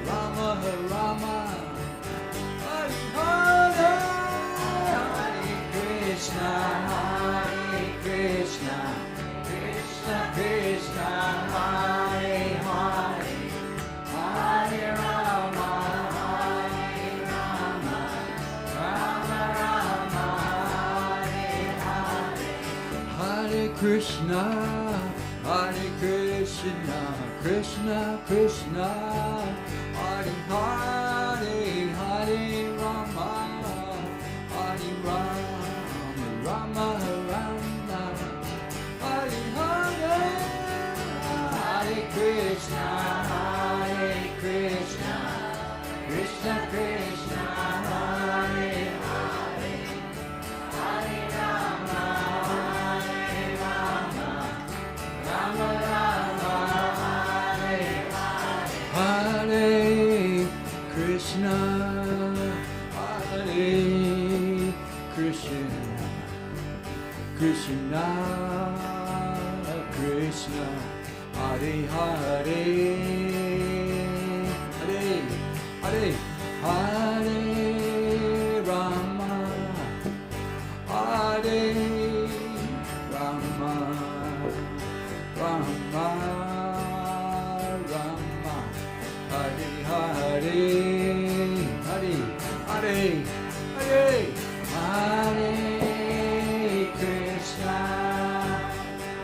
Rama Rama, Hare Hare, Hare Krishna, Hare Krishna, Krishna Krishna, Hare Hare, Hare Rama, Hare Rama, Rama Rama, Hare Hare, Hare Krishna, Hare Krishna, Krishna Krishna, Hare Hare, Hare Rama, Hare Rama, Rama Rama, Hare Hare, Hare Krishna, Hare Krishna, Krishna Krishna, Hare Hare, Hare Rama, Hare Rama, Rama Rama, Hare Hare, Hare Krishna, Hare Krishna, Krishna Krishna, Hare Hare, Hare Hare, Hare Rama, Hare Rama, Rama Rama, Hare Hare, Hare Hare, Hare Hare Krishna,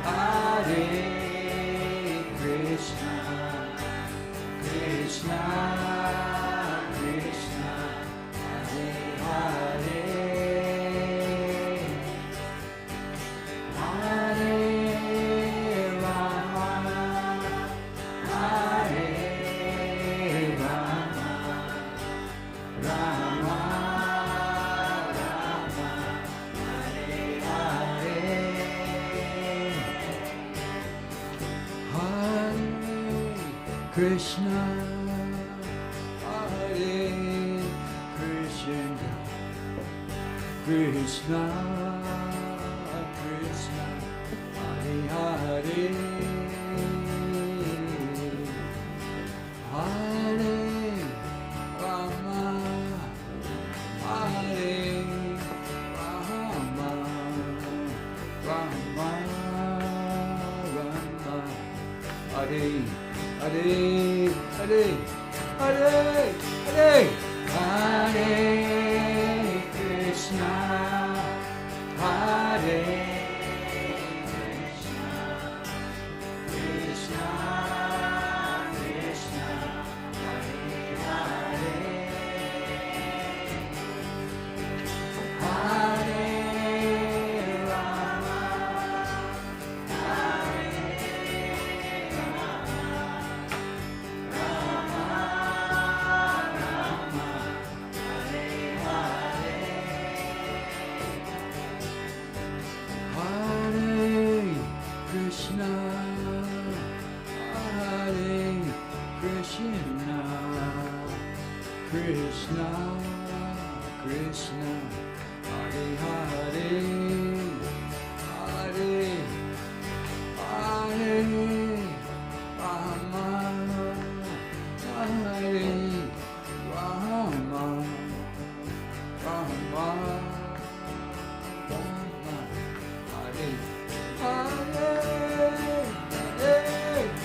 Hare Krishna, Krishna Krishna, Hare Hare, Hare Rama, Hare Rama, Rama Rama, Hare Hare, Hare Krishna, Hare Krishna, Krishna Krishna, Hare Hare, Hare Rama, Hare Rama, Rama Rama, Hare Hare, Hare Hare, Hare Hare Krishna, Hare Krishna, Krishna Krishna, Hare Hare, Hare Rama, Hare Rama, Rama Krishna, Krishna, Krishna, Hare Hare, Hare Hare Rama, Hare Rama, Rama, Rama, Hare Hare, Hare,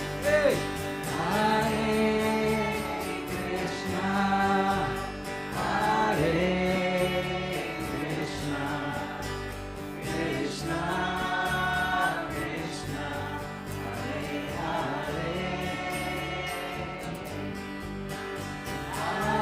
Hare, Hare Krishna, Hare Krishna, Krishna, Krishna, Hare Hare, Hare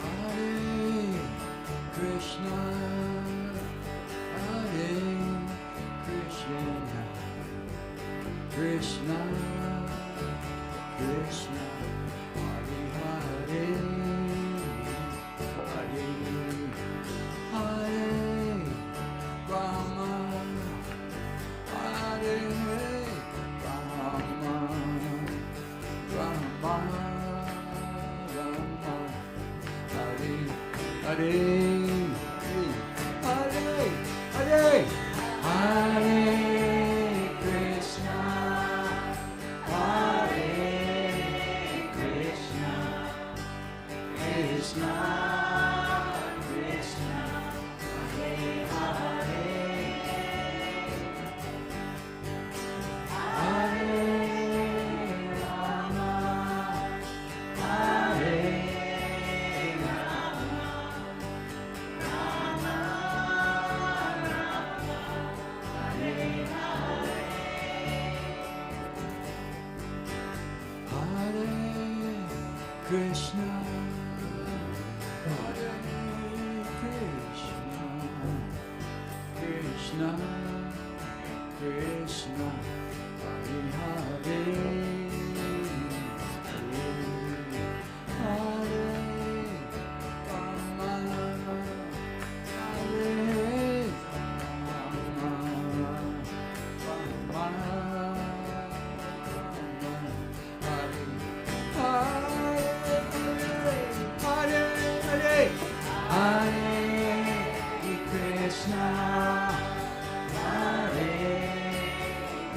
Hare Krishna, Hare Krishna, Krishna, Krishna, Hare Hare, Hare Hare Rama, Hare Rama, Rama, Rama, Hare Hare, Hare, Hare, Hare Krishna, Hare Krishna, Krishna, Krishna, Hare Hare, Hare Rama, Hare Hare Krishna, Hare Krishna, Krishna, Krishna, Hare Hare, Hare Rama, Hare Rama, Rama, Hare Krishna, Hare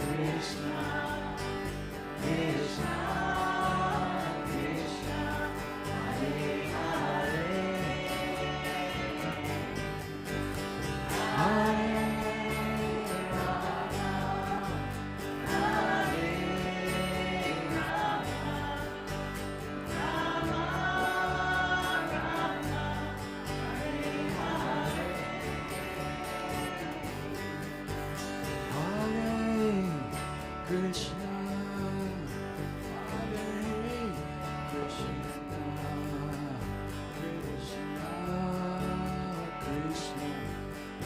Krishna, Krishna, Krishna, Hare Hare, Hare Rama, Hare Krishna, Hare Krishna, Krishna, Krishna,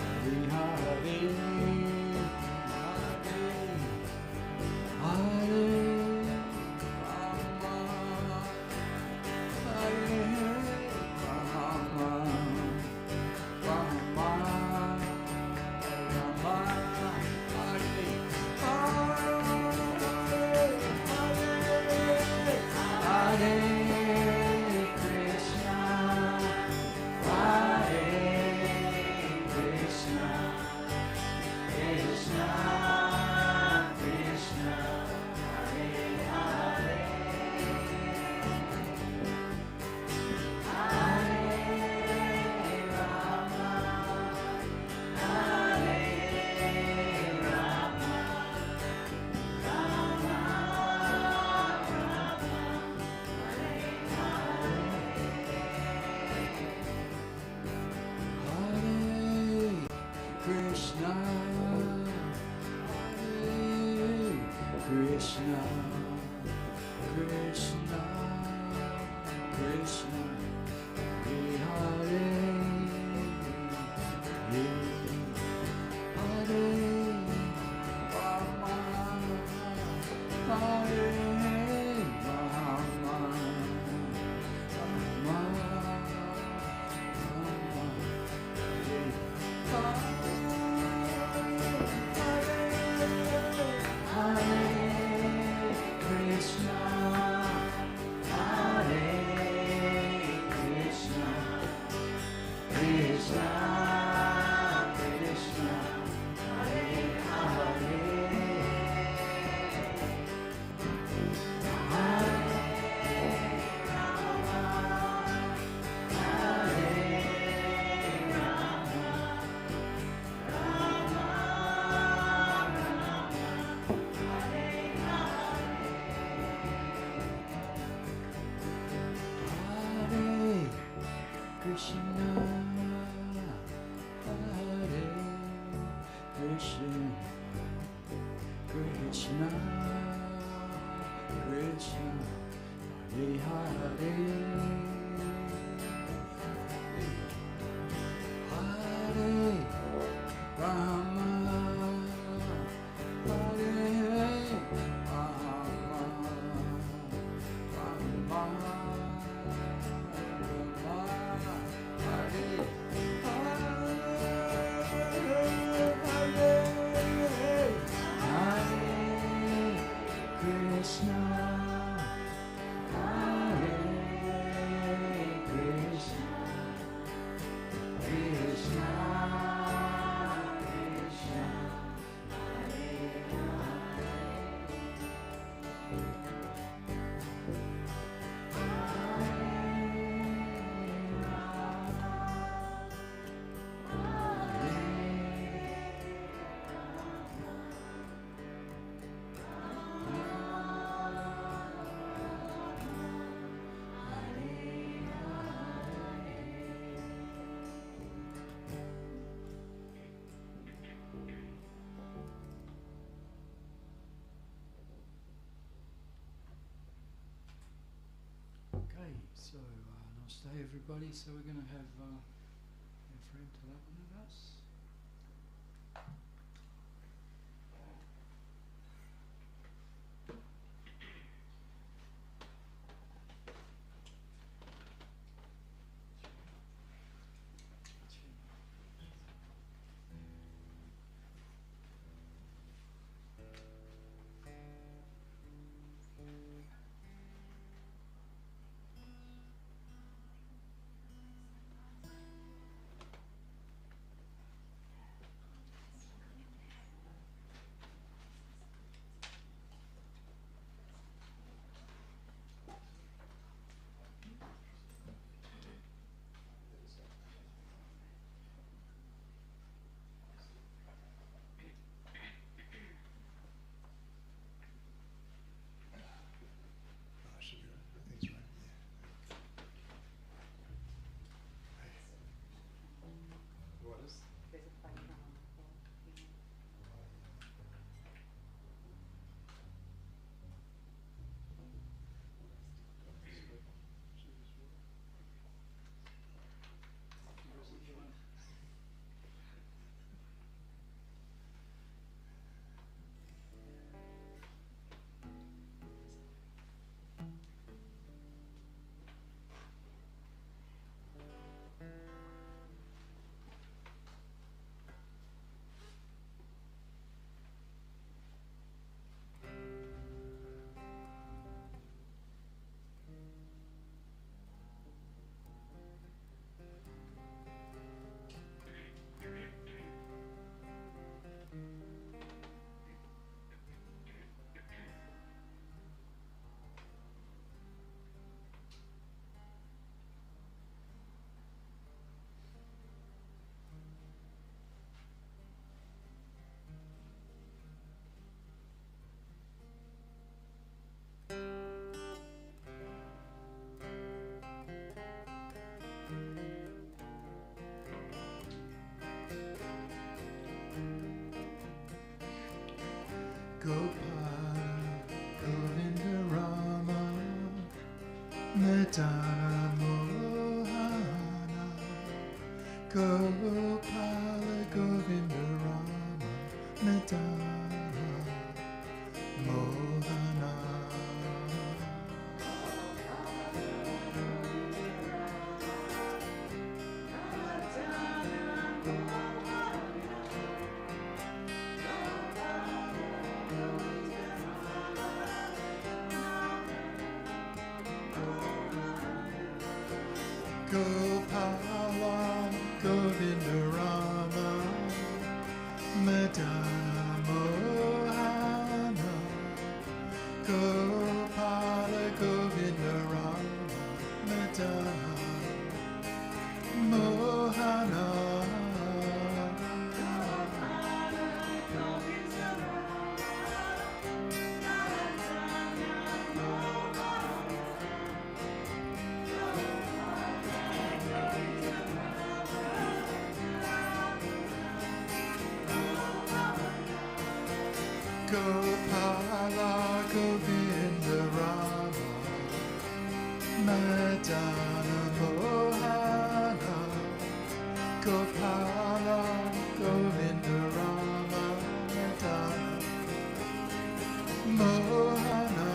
Hare Hare, Hare Rama, Hare Rama, Rama, Rama, Hare Hare Krishna, Hare Krishna, Krishna, Krishna, Hare Hare, Hare Rama, Hare Rama, Rama, Hare Krishna, Hare Krishna, Krishna, Krishna, Hare Hare, Hare Rama, Hare Krishna, Hare Hare, Hare Rama, Hare Rama, Rama Rama, Hare Hare, Hare Krishna, Hare Krishna, Krishna Krishna, Hare Okay, so namaste everybody. So we're going to have our friend Kirtan with us. Gopala Govinda Rama Madana Mohana, Gopala Govinda Rama Madana Mohana. Gopala Govinda Rama Madana Mohana, Gopala Govinda Rama Madana Mohana. Gopala Govinda Rama Madana Mohana Gopala Govinda Rama Madana Mohana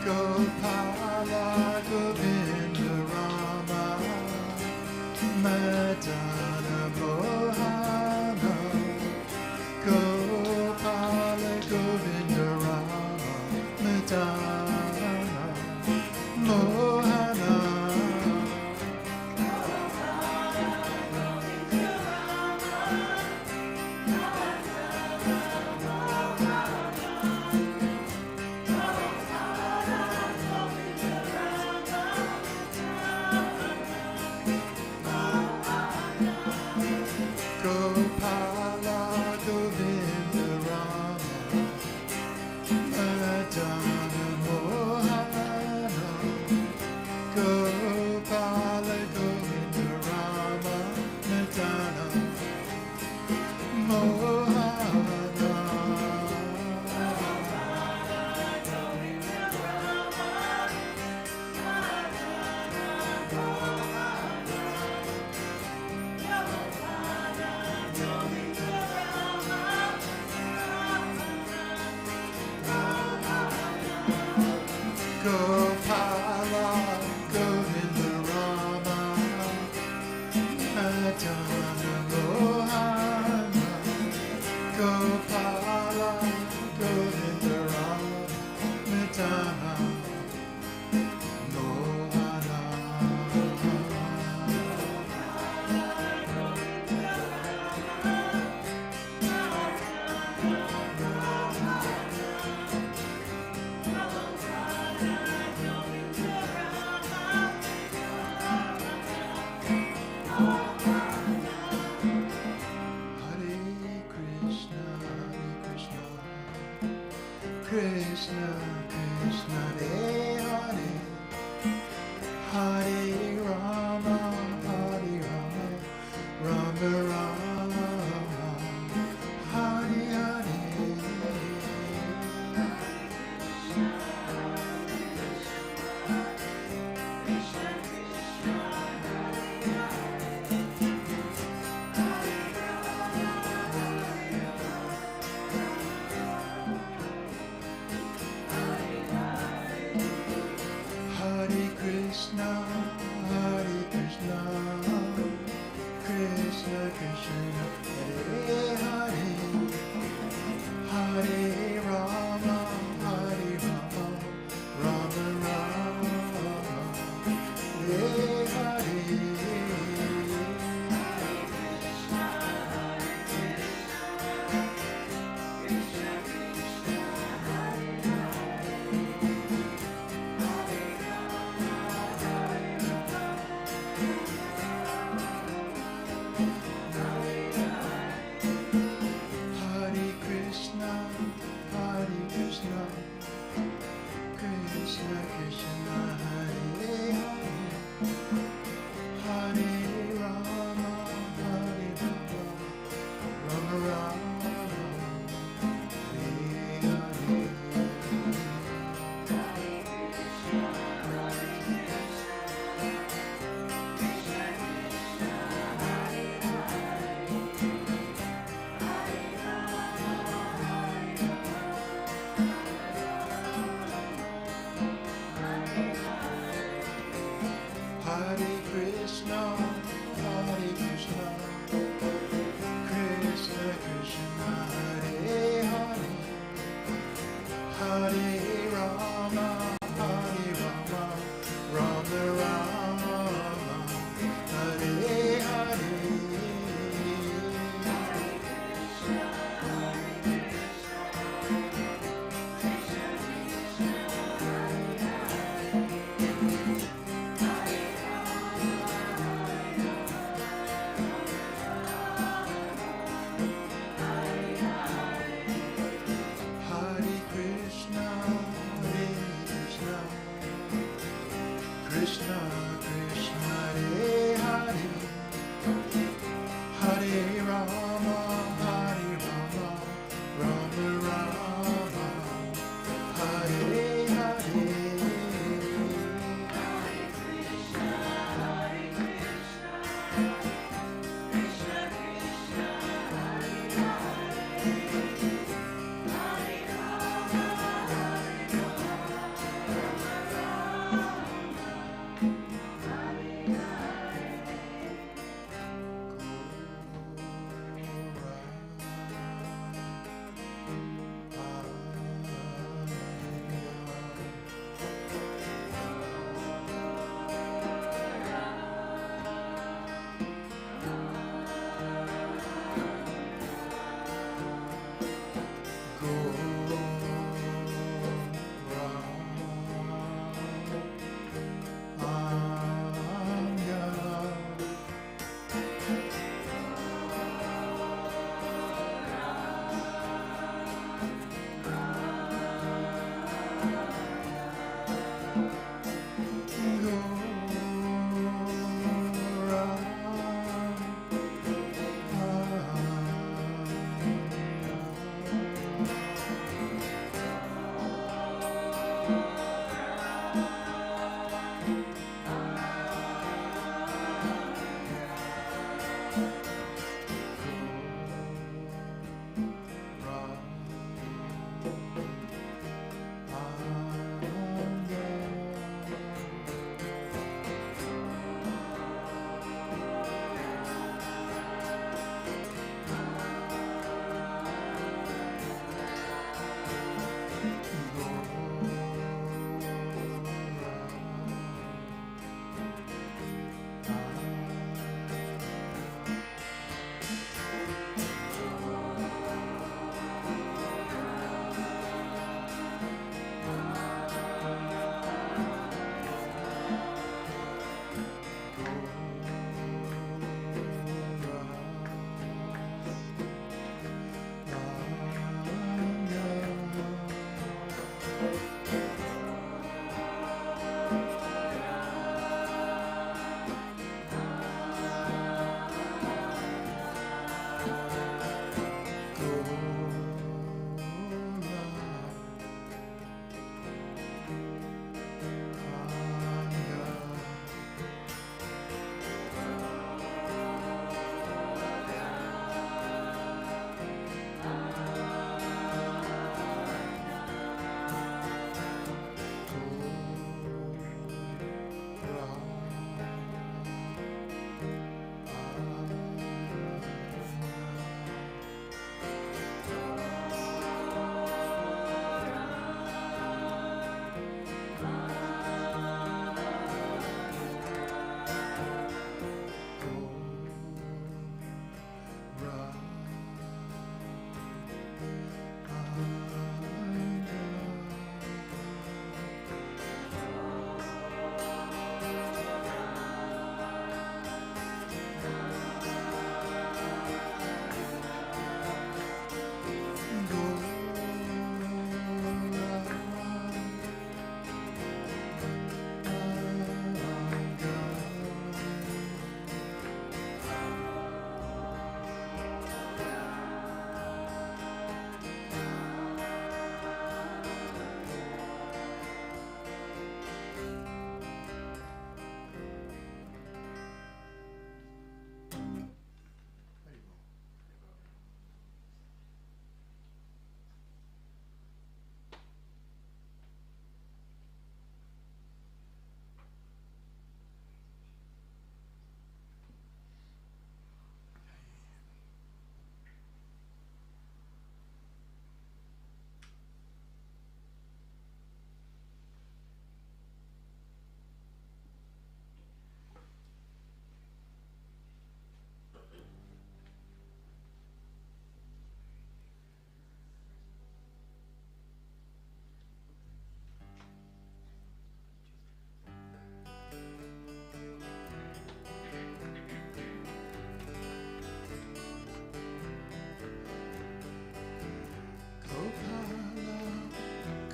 Gopala Govinda Rama Madana Mohana Gopala Govinda Rama Madana Mohana Gopala Govinda Rama Madana Mohana Gopala Govinda Rama Madana Mohana Gopala Govinda Rama Madana Mohana Gopala Govinda Rama Madana Mohana Hare Krishna, Krishna Krishna, Hare Hare Rama, Rama Rama, Hare Hare. Hare Krishna,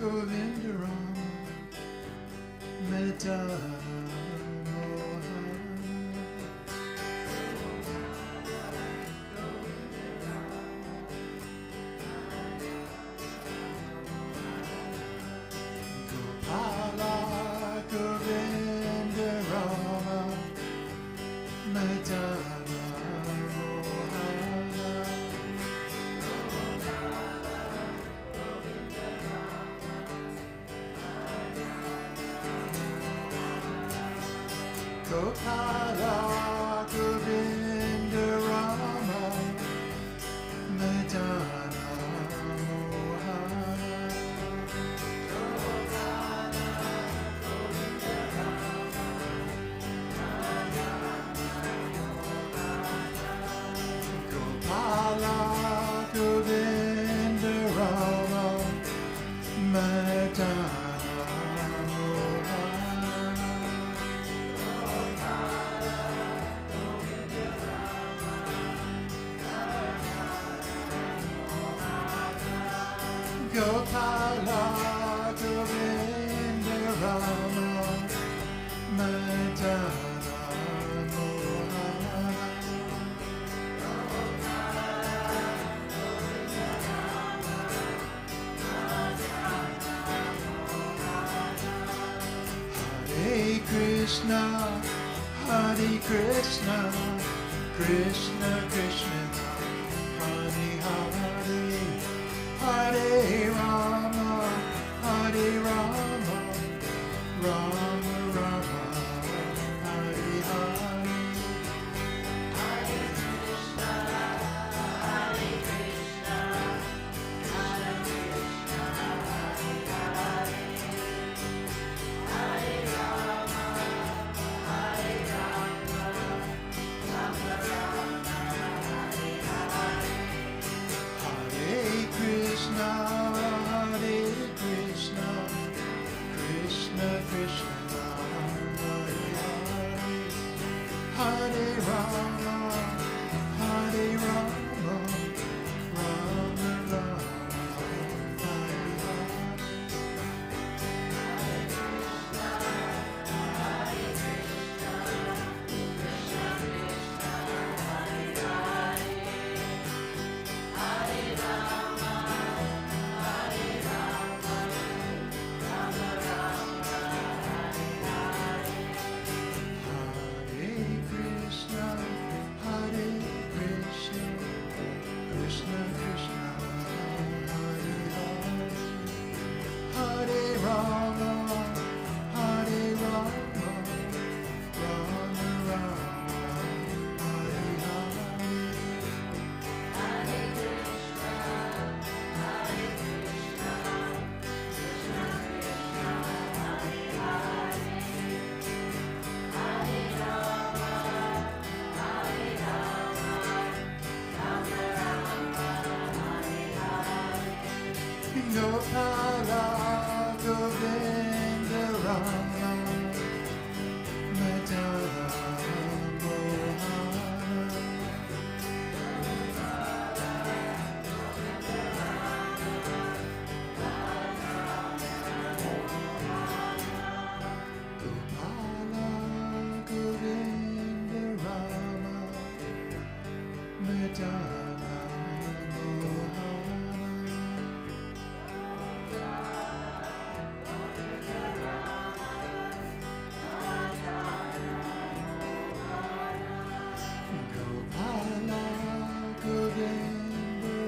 Govindaram Medana Gopala Govindarama Medana Gopala Govindarama Medana Gopala Govindarama Medana Gopala Govindarama Medana Hare Krishna, Hare Krishna, Krishna Krishna, Hare Hare, Hare Rama, Hare Rama, Rama Rama, Hare Hare. Hare Krishna, Hare Krishna, Krishna Krishna, Hare Hare, Hare Rama, Hare Rama, Rama Rama, Hare Hare. Hare Krishna, Hare Krishna, Krishna Krishna, Hare Hare, Hare Rama, Hare Rama, Rama Rama, Hare Hare. Gopala Govindarama Medana Gopala Govindarama Medana Gopala Govindarama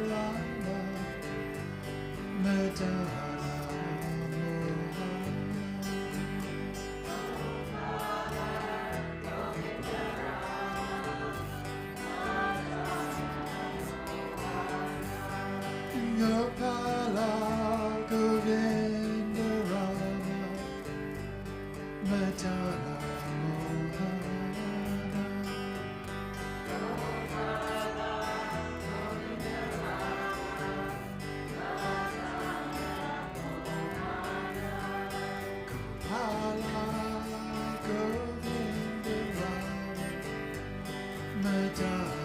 Medana Gopala Govindarama Medana Gopala Govindarama Medana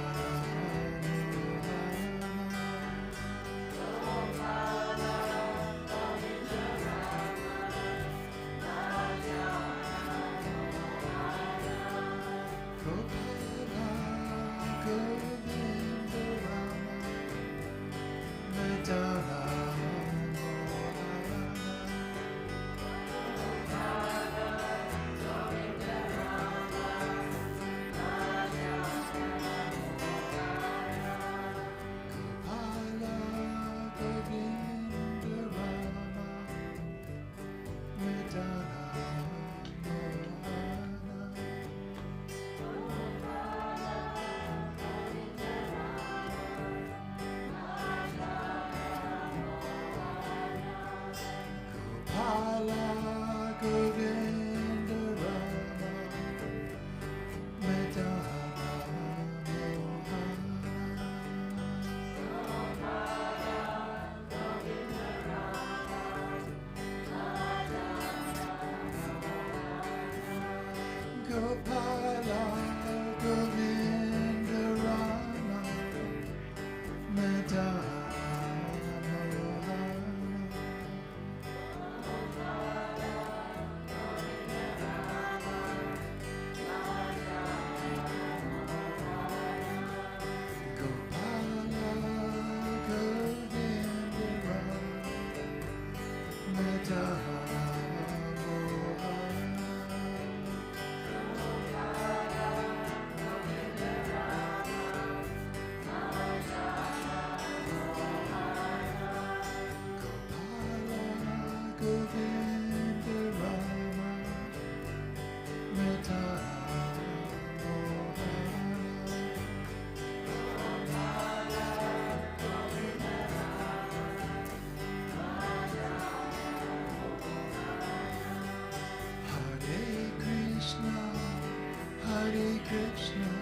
Krishna,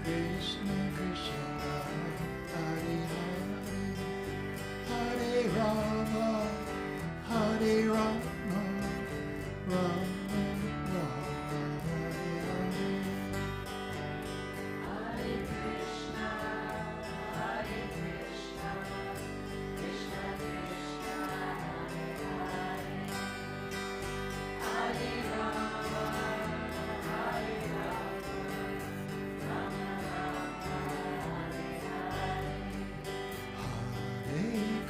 Krishna Krishna, Hare Hare, Hare Rama, Hare Rama, Rama Rama, Hare Hare. Hare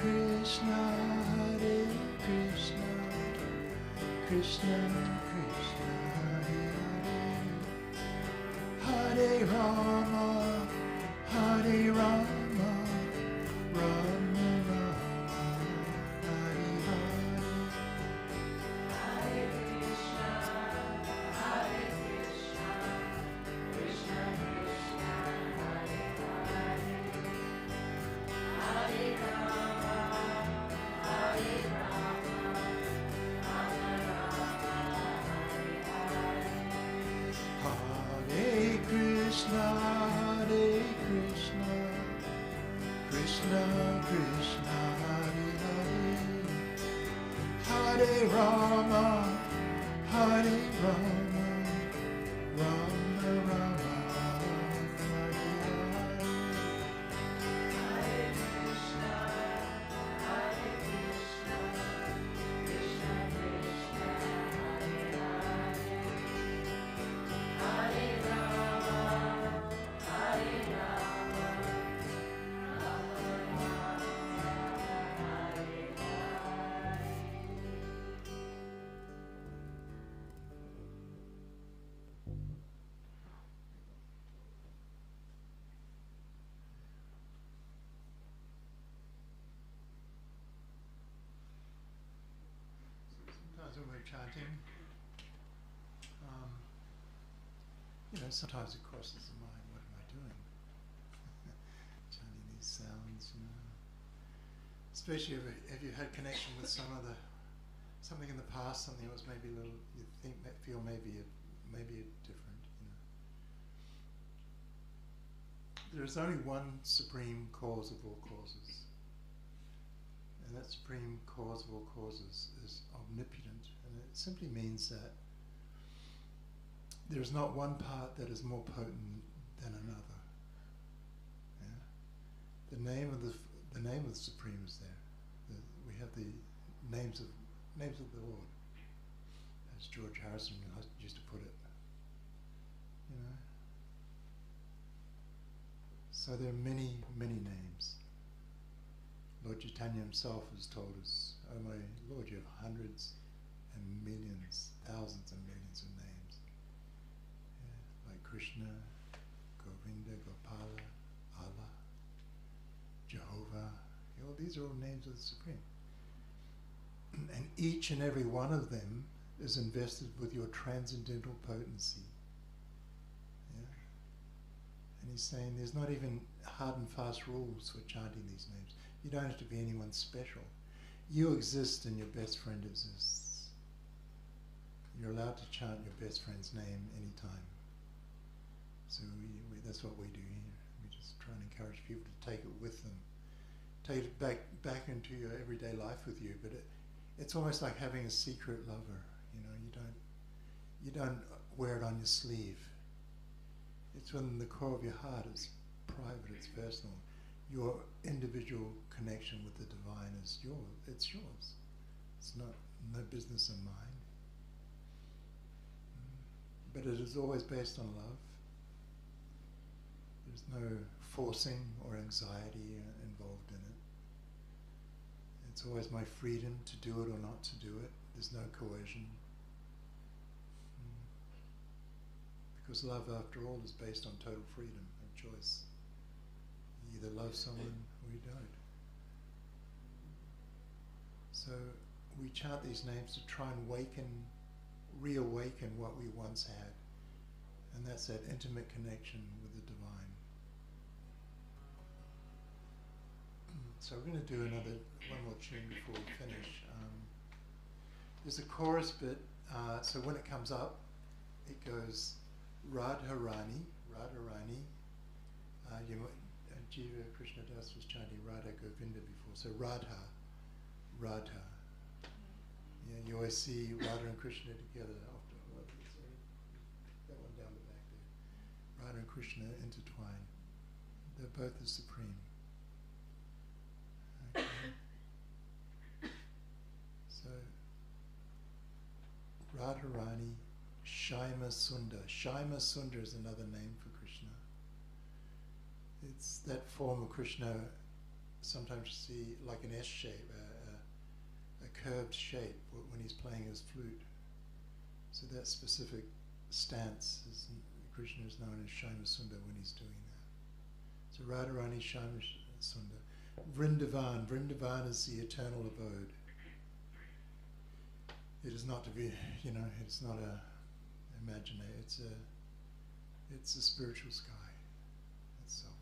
Krishna, Hare Krishna, Krishna Krishna, Hare Hare, Hare Rama, Hare Rama, Rama Rama, Hare Hare. Hare Krishna, Krishna Krishna, Hare Hare, Hare Rama, Hare Rama, Rama Rama, Hare Hare. Hare Krishna, Hare Krishna, Krishna Krishna, Hare Hare, Hare Rama, Hare Rama, Rama Rama, Hare Hare. Hare Krishna, Krishna Krishna, Hare Hare, Hare Rama, Hare Rama, Rama Rama, Hare Hare. Hare Krishna, Hare Krishna, Krishna Krishna, Hare Hare, Hare Rama, Hare Rama, Rama Rama, Hare Hare. Sometimes when we're chanting, sometimes it crosses the mind, what am I doing? Chanting these sounds, especially if you had connection with something in the past, something that was maybe a little, you feel maybe different, There's only one supreme cause of all causes. And that supreme cause of all causes is omnipotent, and it simply means that there's not one part that is more potent than another. Yeah? The name of the Supreme is there. We have the names of the Lord, as George Harrison used to put it. So there are many, many names. Lord Chaitanya himself has told us, "Oh my Lord, you have hundreds and millions, thousands and millions of names. Like Krishna, Govinda, Gopala, Allah, Jehovah. These are all names of the Supreme. And each and every one of them is invested with your transcendental potency. And he's saying there's not even hard and fast rules for chanting these names. You don't have to be anyone special. You exist and your best friend exists. You're allowed to chant your best friend's name anytime. So that's what we do here. We just try and encourage people to take it with them. Take it back into your everyday life with you. But it's almost like having a secret lover. You don't wear it on your sleeve. It's within the core of your heart. It's private. It's personal. Your individual connection with the divine is yours. It's yours. It's no business of mine. But it is always based on love. There's no forcing or anxiety involved in it. It's always my freedom to do it or not to do it. There's no coercion. Because love, after all, is based on total freedom of choice. You either love someone or you don't. So we chant these names to try and reawaken what we once had. And that's that intimate connection with the divine. So we're going to do one more tune before we finish. There's a chorus bit, so when it comes up, it goes Radharani. Jiva Krishna Das was chanting Radha Govinda before, so Radha. Yeah, you always see Radha and Krishna together after that one down the back there. Radha and Krishna intertwine. They're both the supreme. Okay. So Radharani, Shaima Sundar. Shaima Sundar is another name for Krishna. It's that form of Krishna, sometimes you see like an S shape, a curved shape when he's playing his flute. So that specific stance, Krishna is known as Shaima Sundar when he's doing that. So Radharani, Shaima Sundar. Vrindavan is the eternal abode. It is not to be, it's not a imaginary, it's a spiritual sky itself.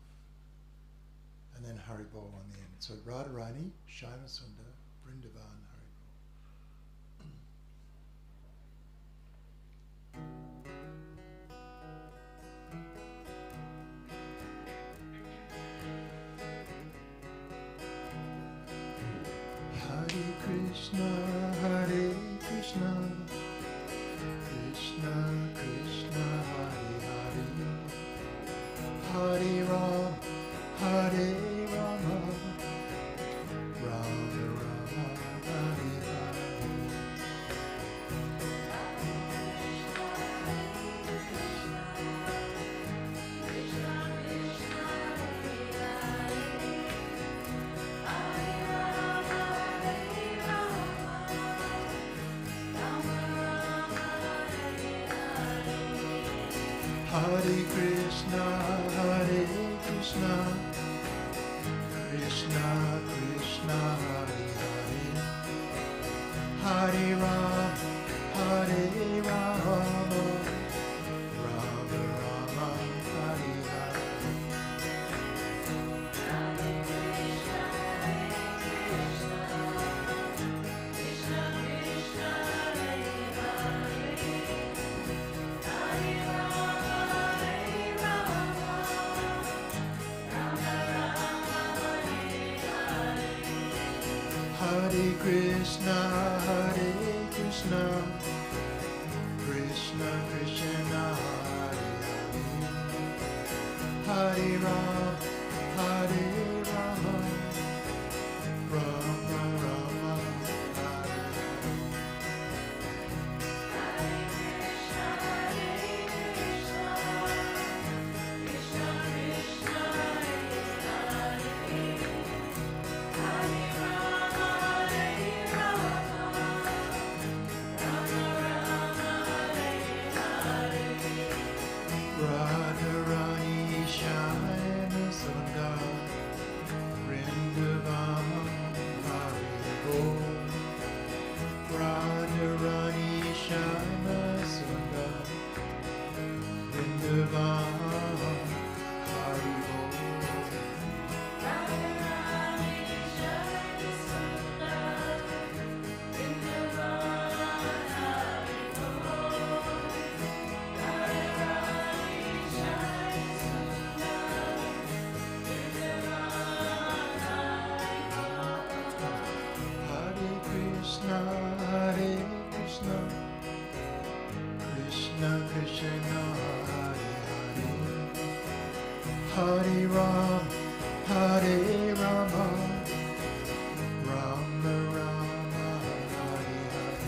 And then Haribol on the end. So Radharani, Shaima Sundar, Vrindavan, Hare Krishna, Krishna Krishna, Hare Ram, Hare Rama, Rama Rama, Hare Hare. Hare Krishna, Krishna Krishna, Hare Hare, Hare Ram, Hare Rama, Rama Rama, Hare Hare. Hare Krishna, Krishna Krishna, Hare Hare, Hare Ram, Hare Rama, Rama Rama, Hare Radharani, Shaima Sundar, Vrindavan, Haribol. Radharani, Shaima Sundar, Vrindavan, Haribol. Hare Krishna, Krishna Krishna, Hare Hare, Hare Ram, Hare Rama, Rama Rama, Hare Hare.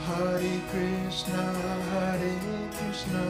Hare Krishna, Krishna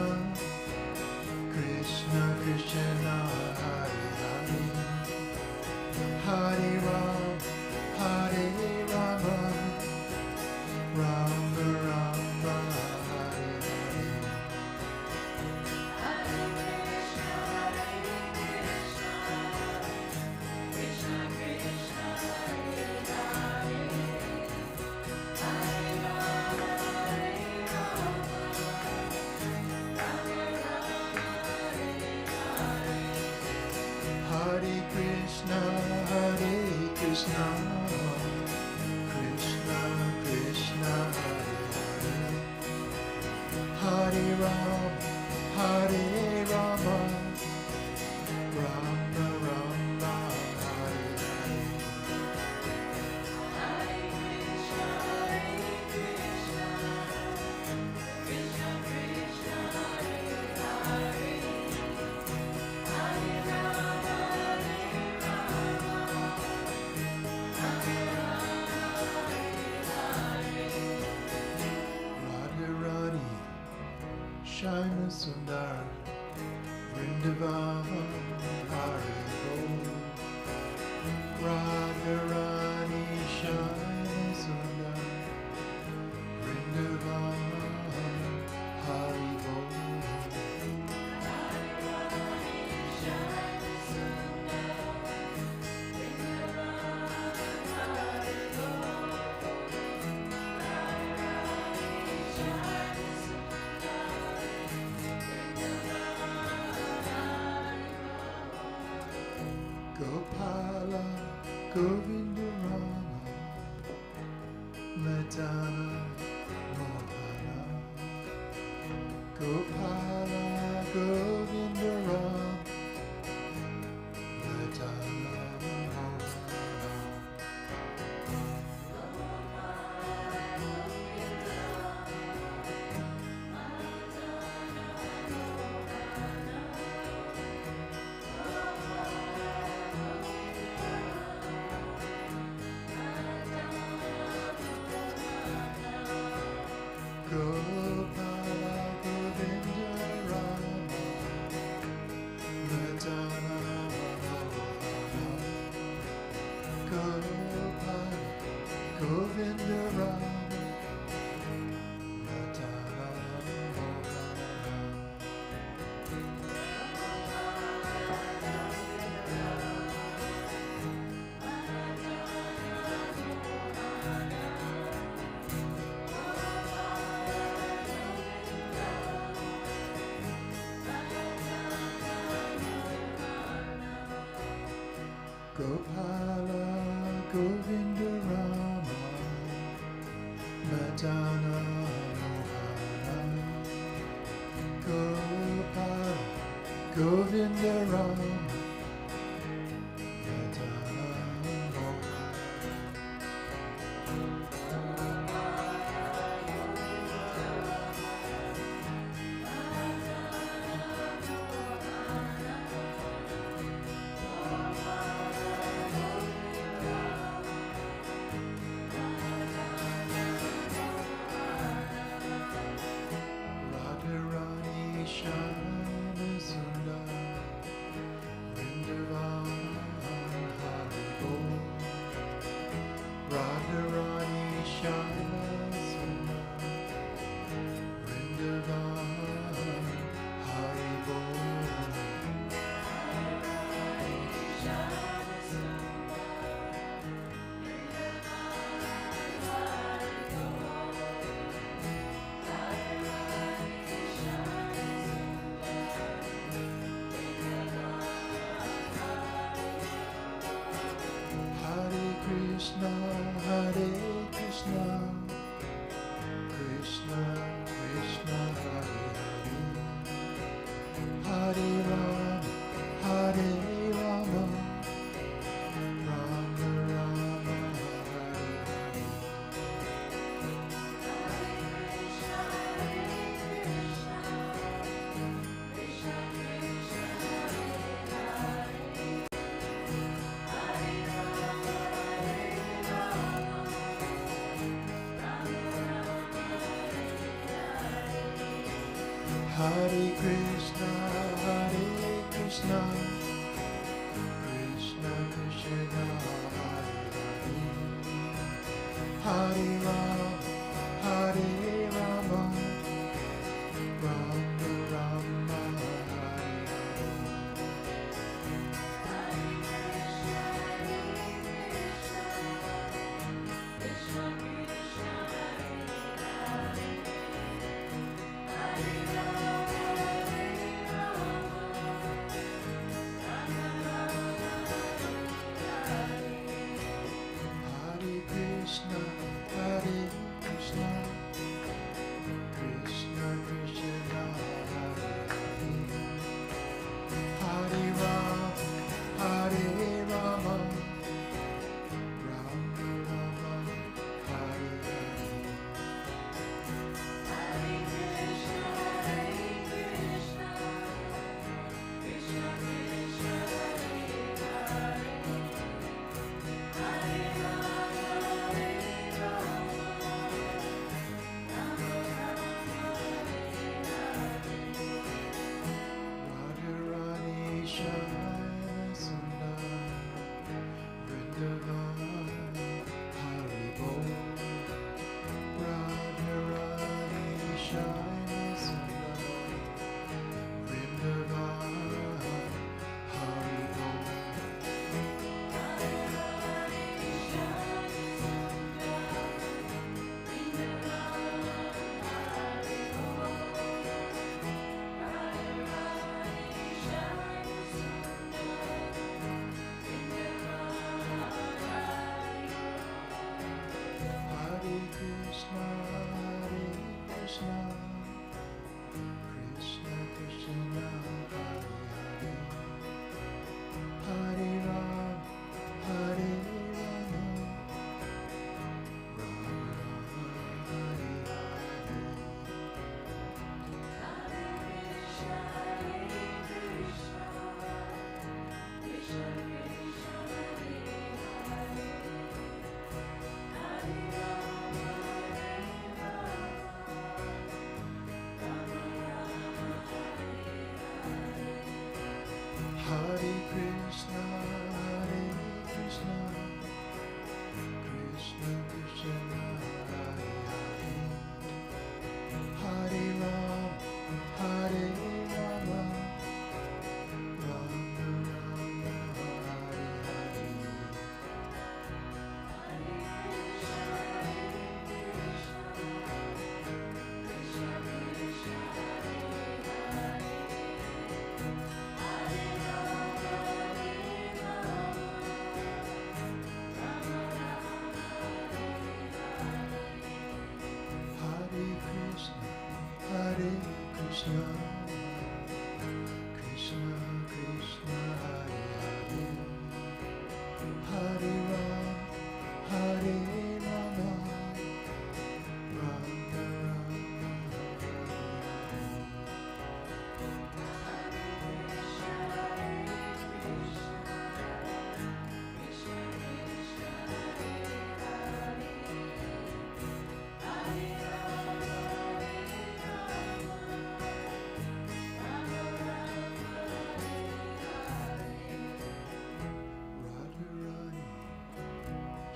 Hare Krishna, Krishna Krishna, Hare Hare, Hare Rama, Rama Rama, Hare Hare. Hare Krishna, Krishna Krishna, Hare Hare, Hare Rama, Radharani, Shama Sundar, Vrindavan, Hari Bol. Radharani, Shama Sundar, Vrindavan, Hari Bol. Gopala, Govinda Rama, Madana, Mohana. Gopala, Govinda Rama, Madana, Mohana. Gopala, Govinda Rama, Madana, Mohana. Gopala, Govinda Rama, Madana, Mohana. Gopala, Govinda Rama, Madana, Mohana. Gopala, Govinda Rama, Madana, Mohana. Radharani, Shama Sundar, Vrindavan, Hari Bol. Radharani, Shama Sundar, Vrindavan, Hari Bol. Hare Krishna, Krishna Krishna, Hare Hare. Hare Rama, Rama Rama, Hare Hare Krishna, Krishna Krishna, Hare Hare. Hare Rama, Rama Rama, Hare Hare.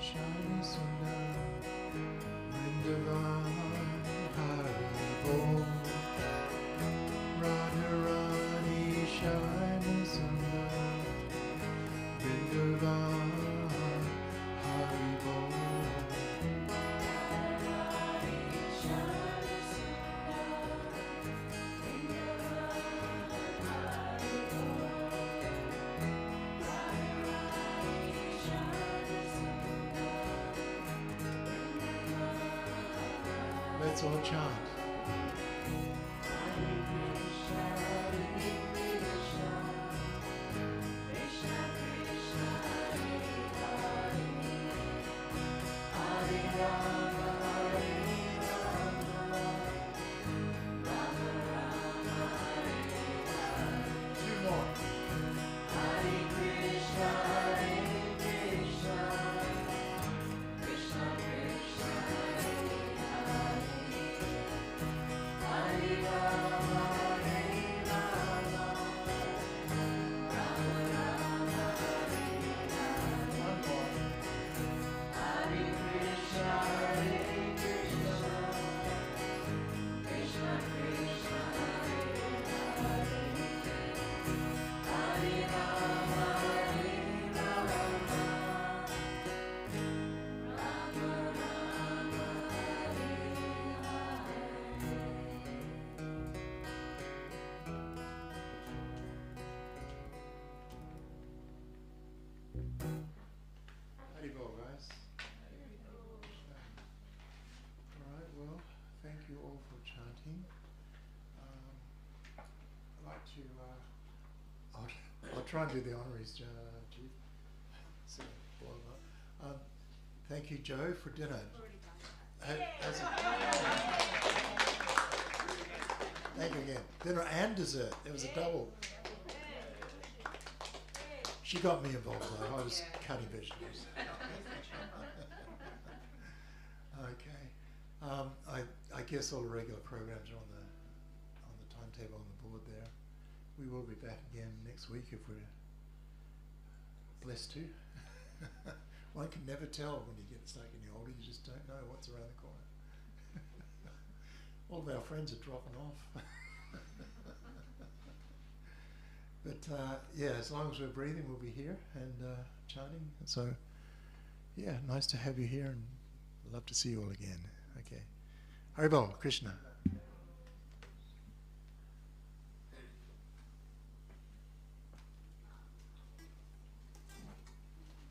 Shani Sundar, Vrindavan, Hari Bol, Radharani Shani Sundar, Vrindavan, Hari Bol. Let's all chant. Two more. One more. Haribol, guys. Alright, well, thank you all for chanting. I'd like to, I'll try and do the honoraries, Chief. So, blow them up. Thank you, Joe, for dinner. Thank you again. Dinner and dessert. It was a double. She got me involved though. I was cutting vegetables. Okay. I guess all the regular programs are on the timetable on the board there. We will be back again next week if we're blessed to. One can never tell when you get stuck in the older. You just don't know what's around the corner. All of our friends are dropping off. But yeah, as long as we're breathing, we'll be here and chanting. So yeah, nice to have you here and love to see you all again. Okay. Haribol, Krishna.